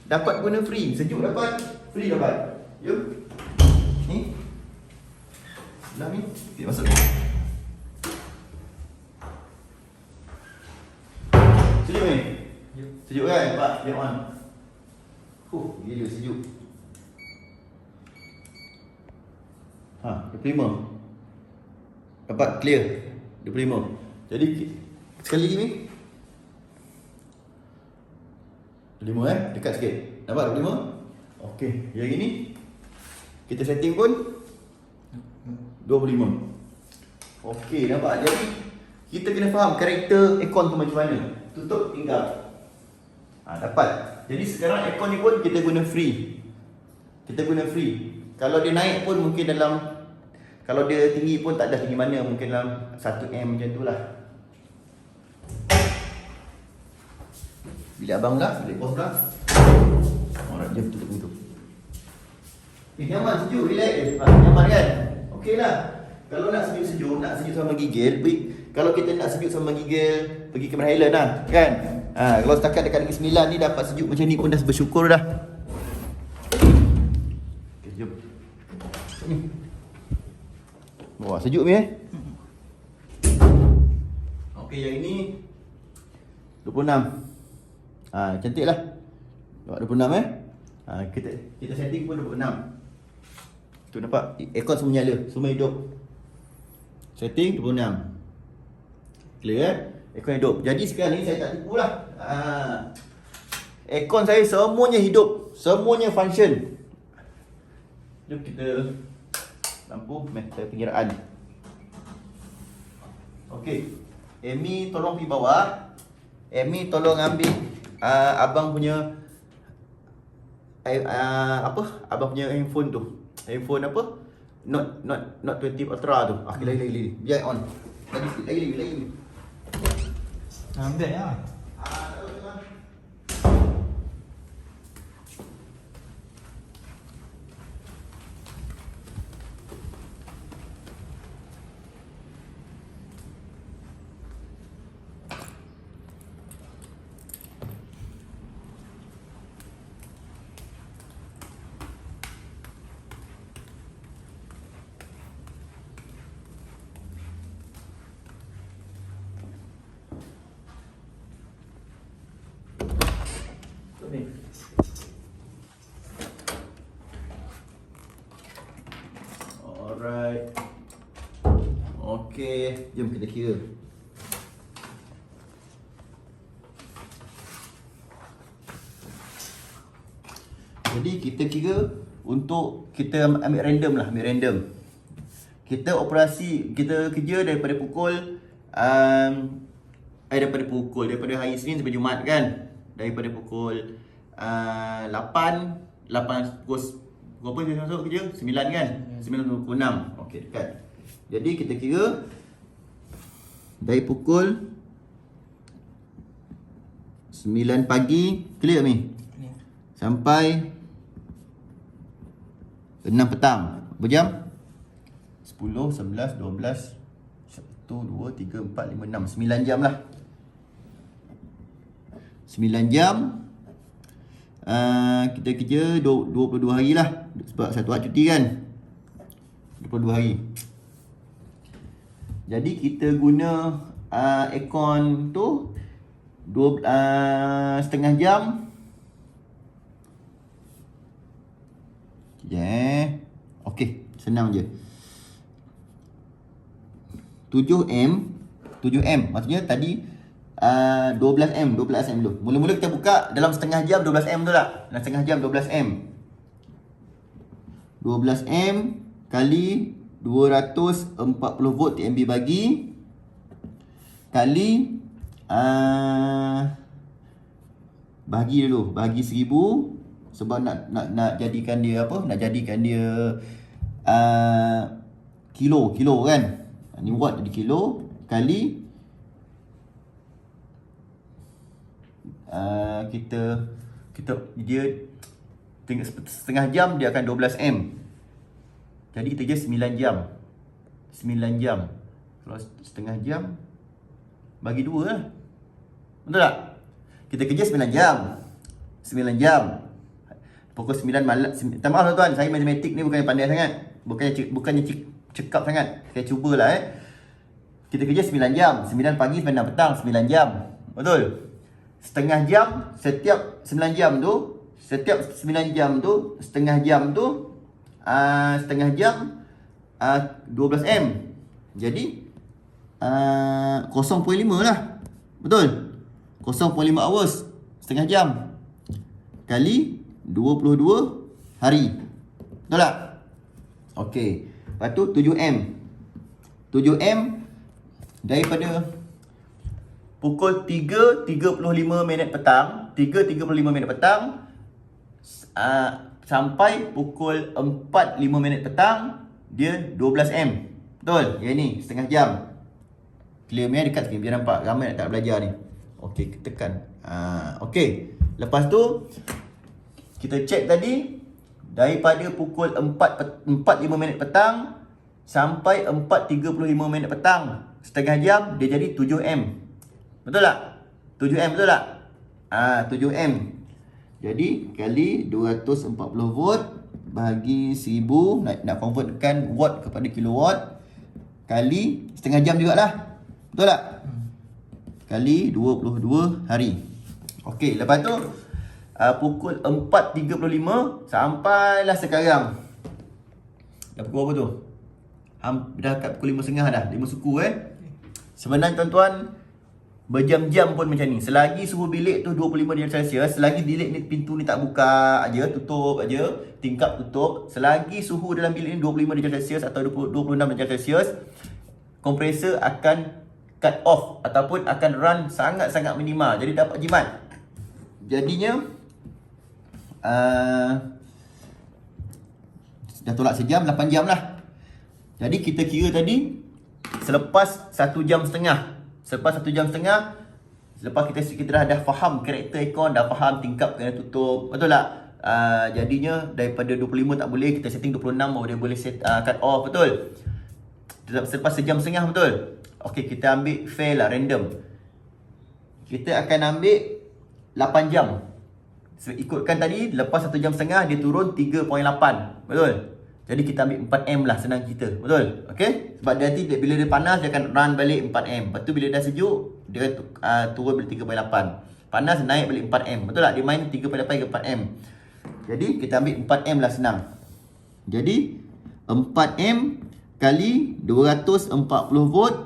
dapat guna free. Sejuk dapat, free dapat. Jom. Ni. Sebelah ni. Kita masuk. Sejuk ni? Sejuk kan? Nampak? Dia on. Gila sejuk. 25. Dapat clear 25. Jadi sekali lagi ni 25 dekat sikit. Nampak 25? Okey, yang ini kita setting pun 25. Okey, nampak? Jadi kita kena faham karakter aircon tu macam mana. Tutup, tinggal. Dapat. Jadi sekarang aircon ni pun kita guna free. Kalau dia naik pun mungkin dalam, kalau dia tinggi pun tak ada tinggi mana, mungkin dalam 1M macam tu lah. Bilik abang dah, bilik bos dah. Alright, jom tutup pintu. Nyaman, sejuk, relax. Nyaman kan? Okey lah. Kalau nak sejuk-sejuk, nak sejuk sama gigil, kalau kita nak sejuk sama gigil, pergi Cameron Highland lah, kan? Kalau setakat dekat Negeri Sembilan ni dapat sejuk macam ni pun dah bersyukur dah. Okay, jom. Ni. Wah, sejuk ni Okey, yang ini 26. Cantik lah. 26 kita setting pun 26. Tu nampak aircon semua nyala, semua hidup. Setting 26. Clear aircon hidup. Jadi sekarang ni saya tak tipu lah. Aircon saya semuanya hidup, semuanya function. Jom kita lampu pengiraan. Okey. Amy tolong pergi bawah. Amy tolong ambil abang punya abang punya handphone tu. Handphone apa? Note 20 Ultra tu. Lagi. Biar on. Lagi. Ambil lah. Tak tahu memang. Alright. Okey, jom kita kira. Jadi kita kira untuk kita ambil random lah, ambil random. Kita operasi, kita kerja daripada pukul daripada hari Isnin sampai Jumaat kan. Daripada pukul 8 pukul berapa dia masuk kerja? 9 kan? 9.26. Okey, dekat. Jadi kita kira dari pukul 9 pagi, clear mi? Sampai 6 petang. Berapa jam? 10, 11, 12, 1, 2, 3, 4, 5, 6. 9 jam lah. 9 jam. Kita kerja 22 hari lah. Sebab satu hari cuti kan. 22 hari. Jadi kita guna aircon tu setengah jam. Okey, senang je. 7M maksudnya tadi 12M dulu. Mula-mula kita buka dalam setengah jam 12M tu tak? Dalam setengah jam 12M. 12M kali 240 volt TMB bagi kali bagi 1000 sebab nak jadikan dia apa? Nak jadikan dia kilo kan. Ni watt jadi kilo kali kita dia setengah jam dia akan 12M. Jadi kita je 9 jam. 9 jam. Kalau setengah jam bagi 2 lah. Betul tak? Kita kerja 9 jam. 9 jam. Pukul 9 malam. Minta maaf tuan-tuan, saya matematik ni bukannya pandai sangat. Bukannya cekap sangat. Saya cubalah Kita kerja 9 jam. 9 pagi sampai 6 petang, 9 jam. Betul? Setengah jam setiap 9 jam tu, setengah jam tu 12M. Jadi 0.5 lah. Betul? 0.5 hours, setengah jam kali 22 hari. Betul tak? Okey. Lepas tu 7M. 7M daripada pukul 3.35 petang, 3.35 petang sampai pukul 4.05 petang, dia 12M. Betul? Yang ni setengah jam. Clear ni dekat sikit biar nampak ramai nak tak belajar ni. Okey, kita tekan. Okey. Lepas tu kita check tadi daripada pukul 4.05 petang sampai 4.35 petang, setengah jam dia jadi 7M. Betul tak? 7M betul tak? 7M. Jadi kali 240 volt bagi 1000, nak convertkan watt kepada kilowatt, kali setengah jam jugalah. Betul tak? Kali 22 hari. Okey, lepas tu pukul 4.35 sampailah sekarang. Dah pukul apa tu? Dah kat pukul 5.30 dah. 5 suku Sebenarnya tuan-tuan, berjam-jam pun macam ni. Selagi suhu bilik tu 25 darjah Celsius, selagi bilik ni pintu ni tak buka aja, tutup aja, tingkap tutup, selagi suhu dalam bilik ni 25 darjah Celsius atau 26 darjah Celsius, kompresor akan cut off ataupun akan run sangat-sangat minimal. Jadi dapat jimat. Jadinya dah tolak sejam, 8 jam lah. Jadi kita kira tadi selepas 1 jam setengah. Selepas 1 jam setengah, selepas kita dah faham karakter aircon, dah faham tingkap kena tutup, betul tak? Jadinya daripada 25 tak boleh, kita setting 26 baru dia boleh set cut off, betul? Selepas sejam setengah, betul? Okey, kita ambil fair lah, random. Kita akan ambil 8 jam. Ikutkan tadi, lepas 1 jam setengah dia turun 3.8, betul? Jadi kita ambil 4M lah, senang kita. Betul? Okey? Sebab nanti bila dia panas, dia akan run balik 4M. Lepas tu bila dah sejuk, dia turun balik 3.8. Panas, naik balik 4M. Betul tak? Dia main 3.8 ke 4M. Jadi kita ambil 4M lah, senang. Jadi 4M kali 240 volt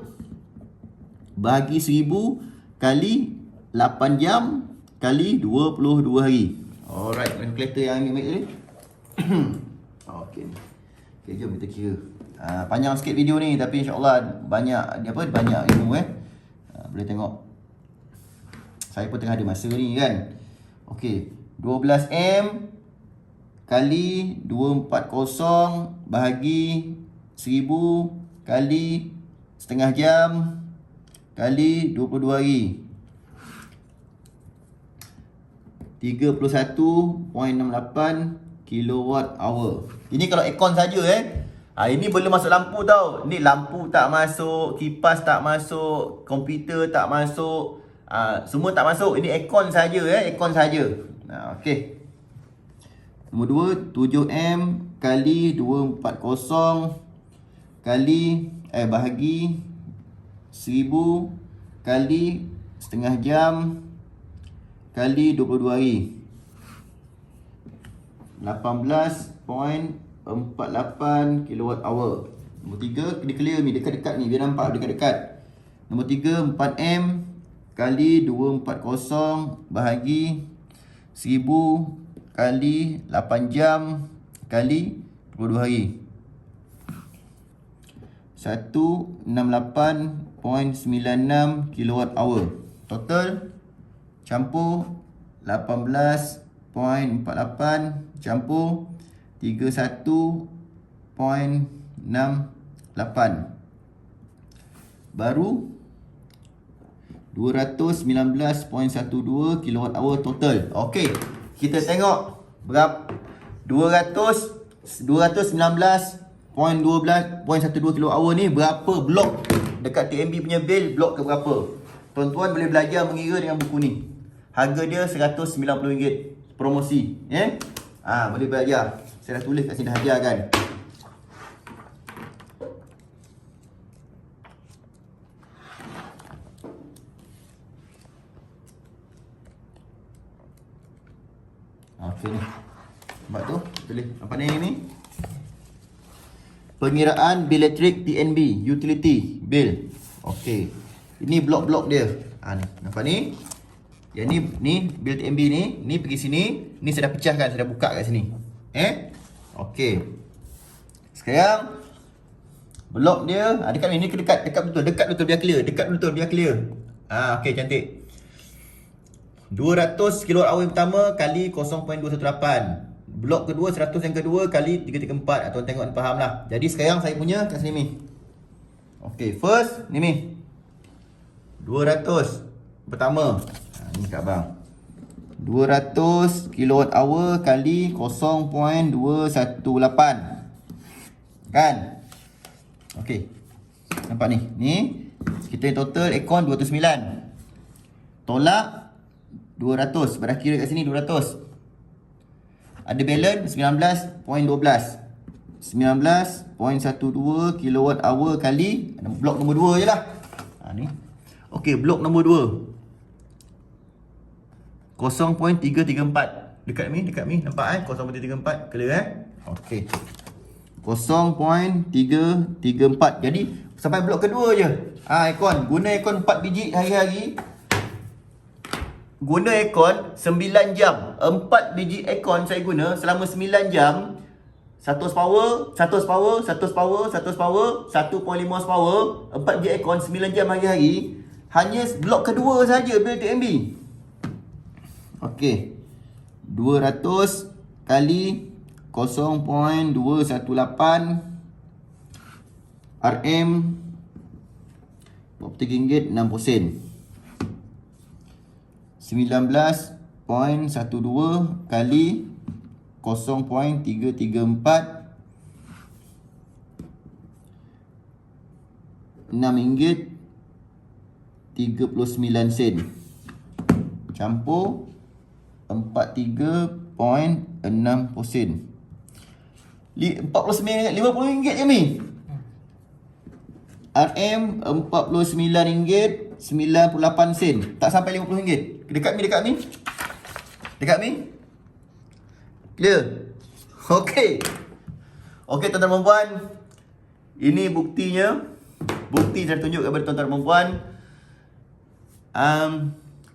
bahagi 1000 kali 8 jam kali 22 hari. Alright, kalkulator yang ambil tadi. Okey. Okey, jom kita kira. Panjang sikit video ni tapi insya-Allah banyak ilmu boleh tengok. Saya pun tengah ada masa ni kan. Okey, 12M kali 240 bahagi 1000 kali setengah jam kali 22 hari. 31.68 kilowatt hour. Ini kalau aircon saja ini belum masuk lampu tau. Ni lampu tak masuk, kipas tak masuk, komputer tak masuk, semua tak masuk. Ini aircon saja aircon saja. Okey. Nombor 2, 7M kali 240 kali bahagi 1000 kali setengah jam kali 22 hari. 18.48 kilowatt hour. Nombor 3, kena clear ni, dekat-dekat ni, biar nampak dekat-dekat. Nombor 3, 4M kali 240 bahagi 1000 kali 8 jam kali 22 hari. 168.96 kilowatt hour. Total campur 18.48 campur 31.68 baru 219.12 kilowatt hour total. Okey, kita tengok berapa 219.12 kilowatt hour ni berapa blok dekat TNB punya bil, blok ke berapa. Tuan-tuan boleh belajar mengira dengan buku ni. Harga dia RM190 promosi, boleh belajar. Saya dah tulis kat sini, dah ajar kan. Okey ni. Nampak tu? Tulis. Apa ni? Pengiraan bil elektrik TNB, utility bill. Okey. Ini blok-blok dia. Ni. Nampak ni? Yang ni bil TNB ni pergi sini. Ni saya dah pecahkan, saya dah buka kat sini. Okey. Sekarang blok dia dekat ni dekat betul biar clear. Okey, cantik. 200 kWh yang pertama kali 0.218. Blok kedua 100 yang kedua kali 334. Tuan tengok ni, faham lah. Jadi sekarang saya punya kat sini ni. Okey, first ni 200 pertama. Ni kat abang. 200 kWh kali 0.218. Kan? Okey. Nampak ni? Ni kita total aircon 209. Tolak 200. Pada kira kat sini 200. Ada balance 19.12. 19.12 kilowatt hour kali blok nombor 2 je lah. Ni. Okey, blok nombor 2. 0.334. Dekat ni. Nampak 0.334. Clear Okey. 0.334. Jadi sampai blok kedua je. Aircon. Guna aircon 4 biji hari-hari. Guna aircon 9 jam. 4 biji aircon saya guna selama 9 jam. 100 power, 100 power, 100 power, 100 power, 1.5 power. 4 biji aircon 9 jam hari-hari. Hanya blok kedua saja bil TNB. Okey. 200 kali 0.218 RM RM43.60. 19.12 kali 0.334 RM6.39 campur 43.60 sen. 50 ringgit je ni. RM RM49.98. Tak sampai RM50. Dekat ni. Clear? Okey. Okey tuan-tuan dan puan. Ini buktinya. Bukti saya tunjuk kepada tuan-tuan dan puan.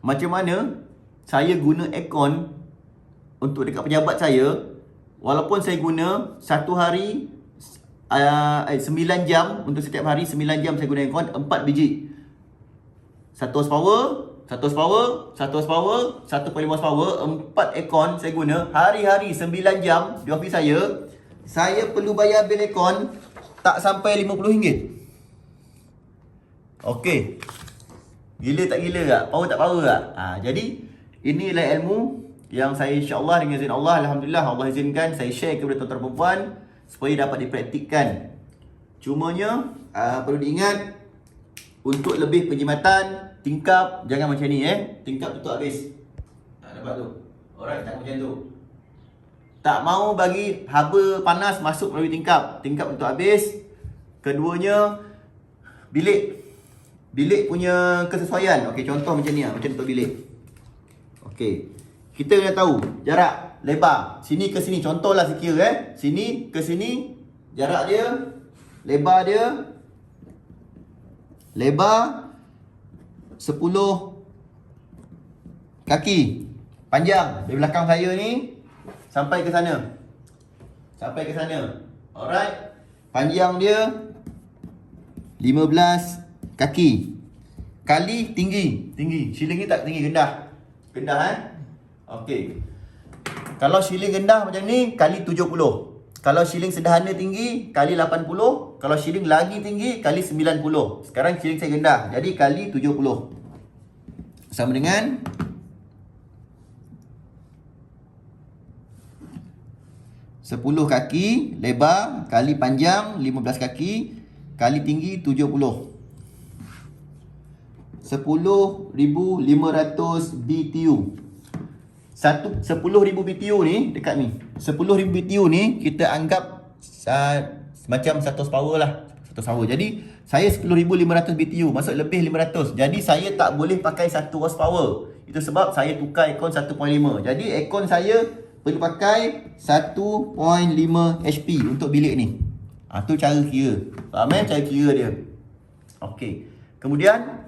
Macam mana saya guna aircon untuk dekat pejabat saya. Walaupun saya guna satu hari 9 jam. Untuk setiap hari 9 jam saya guna aircon 4 biji. 1 horsepower, 1 horsepower, 1 horsepower, 1.5 horsepower, 4 aircon saya guna hari-hari 9 jam di office saya. Saya perlu bayar bil aircon tak sampai RM50. Okey. Gila tak gila tak? Power tak power tak? Jadi inilah ilmu yang saya insya-Allah dengan izin Allah, alhamdulillah Allah izinkan saya share kepada tuan-tuan dan puan supaya dapat dipraktikkan. Cumanya perlu diingat untuk lebih penjimatan tingkap jangan macam ni tingkap tutup habis. Nampak tu. Alright, tak macam tu. Tak mau bagi haba panas masuk melalui tingkap. Tingkap tutup habis. Keduanya bilik punya kesesuaian. Okey, contoh macam ni macam tutup bilik. Okey. Kita kena tahu jarak lebar sini ke sini. Contohlah saya kira sini ke sini jarak dia, lebar dia, lebar 10 kaki. Panjang dari belakang saya ni sampai ke sana. Sampai ke sana. Alright. Panjang dia 15 kaki. Kali tinggi. Shilling ni tak tinggi, rendah. Rendah Okey. Kalau shilling rendah macam ni kali 70. Kalau shilling sederhana tinggi kali 80. Kalau shilling lagi tinggi kali 90. Sekarang shilling saya rendah, jadi kali 70. Sama dengan 10 kaki lebar kali panjang 15 kaki kali tinggi 70. 10,500 BTU. 10,000 BTU ni dekat ni. 10,000 BTU ni kita anggap macam 100 power lah. 100 power. Jadi saya 10,500 BTU, masuk lebih 500. Jadi saya tak boleh pakai 1 horsepower. Itu sebab saya tukar aircon 1.5. Jadi aircon saya perlu pakai 1.5 HP untuk bilik ni. Tu cara kira. Faham cara kira dia. Okey. Kemudian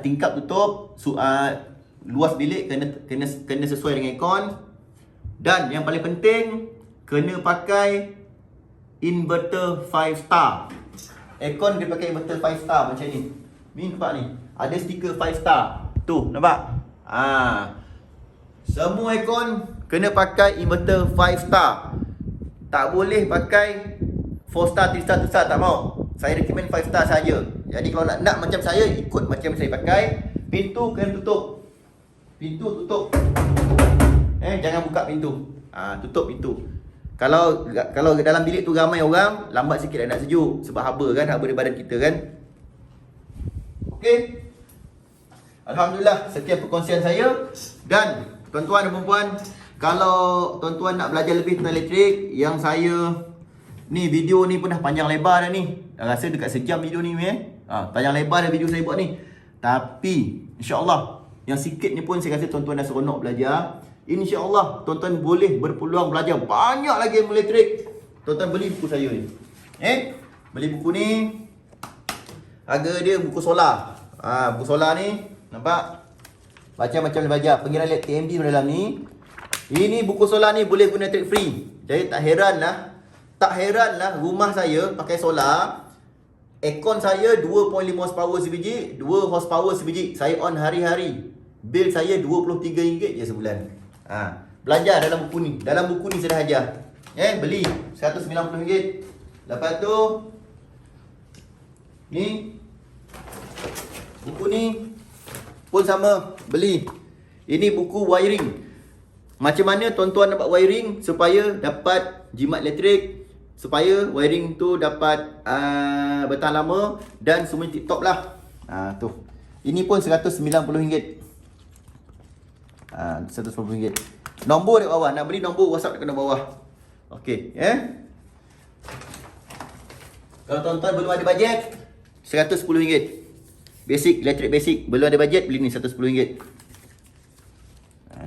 tingkap tutup, luas bilik kena sesuai dengan aircon. Dan yang paling penting kena pakai inverter 5 star. Aircon dia pakai inverter 5 star macam ni. Ni nampak ni. Ada stiker 5 star. Tu, nampak? Semua aircon kena pakai inverter 5 star. Tak boleh pakai 4 star, 3 star, 2 star, tak mau. Saya recommend 5 star saja. Jadi kalau nak macam saya, ikut macam saya pakai. Pintu kena tutup. Pintu tutup. Jangan buka pintu. Tutup pintu. Kalau dalam bilik tu ramai orang, lambat sikit nak sejuk. Sebab haba di badan kita kan. Okey. Alhamdulillah, sekian perkongsian saya. Dan tuan-tuan dan puan-puan, kalau tuan-tuan nak belajar lebih tentang elektrik, yang saya ni video ni pun dah panjang lebar dah ni. Dah rasa dekat sejam video ni panjang lebar dah video saya buat ni. Tapi insya-Allah yang sikit ni pun saya rasa tuan-tuan dah seronok belajar. InsyaAllah tuan-tuan boleh berpeluang belajar banyak lagi ilmu elektrik. Tuan-tuan beli buku saya ni. Beli buku ni. Harga dia buku solar. Buku solar ni nampak? Macam-macam boleh belajar. Pengiran TMD dalam ni. Ini buku solar ni boleh guna elektrik free. Jadi tak heranlah rumah saya pakai solar. Aircon saya 2.5 horsepower sebiji, 2 horsepower sebiji. Saya on hari-hari. Bil saya RM23 je sebulan. Belajar dalam buku ni. Dalam buku ni saya dah ajar. Beli RM190. Lepas tu ni buku ni pun sama, beli. Ini buku wiring. Macam mana tuan-tuan dapat wiring supaya dapat jimat elektrik, supaya wiring tu dapat bertahan lama dan semuanya tip-top lah. Tu. Ini pun RM190. RM190. Nombor dekat bawah. Nak beli nombor WhatsApp dekat bawah. Okey, Kalau tuan-tuan belum ada bajet, RM110. Basic, elektrik basic. Belum ada bajet, beli ni RM110.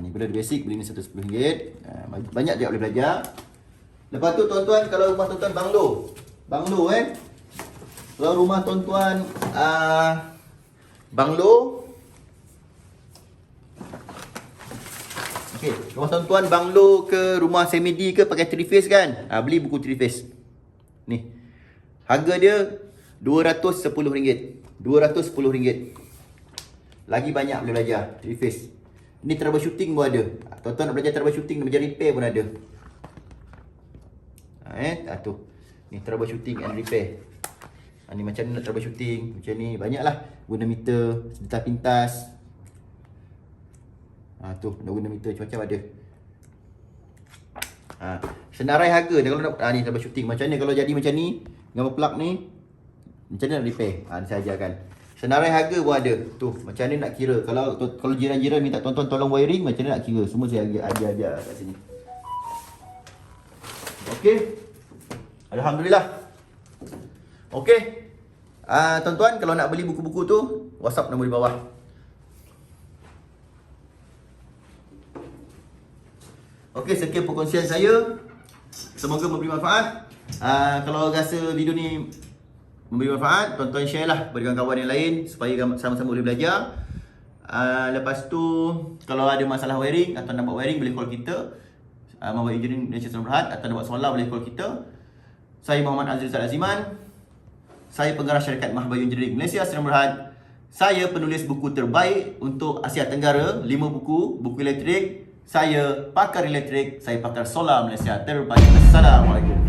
Ni belum ada basic, beli ni RM110. Banyak dia boleh belajar. Lepas tu tuan-tuan, kalau rumah tuan-tuan banglo, Banglo Kalau rumah tuan-tuan banglo. Okey, rumah tuan-tuan banglo ke rumah semi-D ke pakai 3 phase kan? Beli buku 3 phase. Ni. Harga dia RM210. RM210. Lagi banyak boleh belajar 3 phase. Ni troubleshooting pun ada. Tuan-tuan nak belajar troubleshooting, nak belajar repair pun ada. Tu. Ni troubleshooting and repair. Ni macam ni nak troubleshooting, macam ni banyaklah. Guna meter, sedetar pintas. Tu nak guna meter macam-macam ada. Senarai harga dia kalau nak ni troubleshooting. Macam ni kalau jadi macam ni, gambar plug ni, macam ni nak repair. Ni saya ajarkan. Senarai harga pun ada. Tu, macam ni nak kira. Kalau jiran-jiran minta tuan-tuan tolong wiring, macam ni nak kira. Semua saya ajar kat sini. Okey. Alhamdulillah. Okey. Tuan-tuan, kalau nak beli buku-buku tu, WhatsApp nombor di bawah. Okey, sekian perkongsian saya. Semoga memberi manfaat. Kalau rasa video ni memberi manfaat, tuan-tuan share lah bagi kawan-kawan yang lain supaya sama-sama boleh belajar. Lepas tu, kalau ada masalah wiring atau nak buat wiring, boleh call kita. Mahbar Engineering Malaysia Sdn Bhd, atau nak buat solar boleh call kita. Saya Muhammad Azri Ustaz Aziman. Saya pengarah syarikat Mahbar Engineering Malaysia Sdn Bhd. Saya penulis buku terbaik untuk Asia Tenggara, 5 buku elektrik. Saya pakar elektrik, saya pakar solar Malaysia terbaik. Assalamualaikum.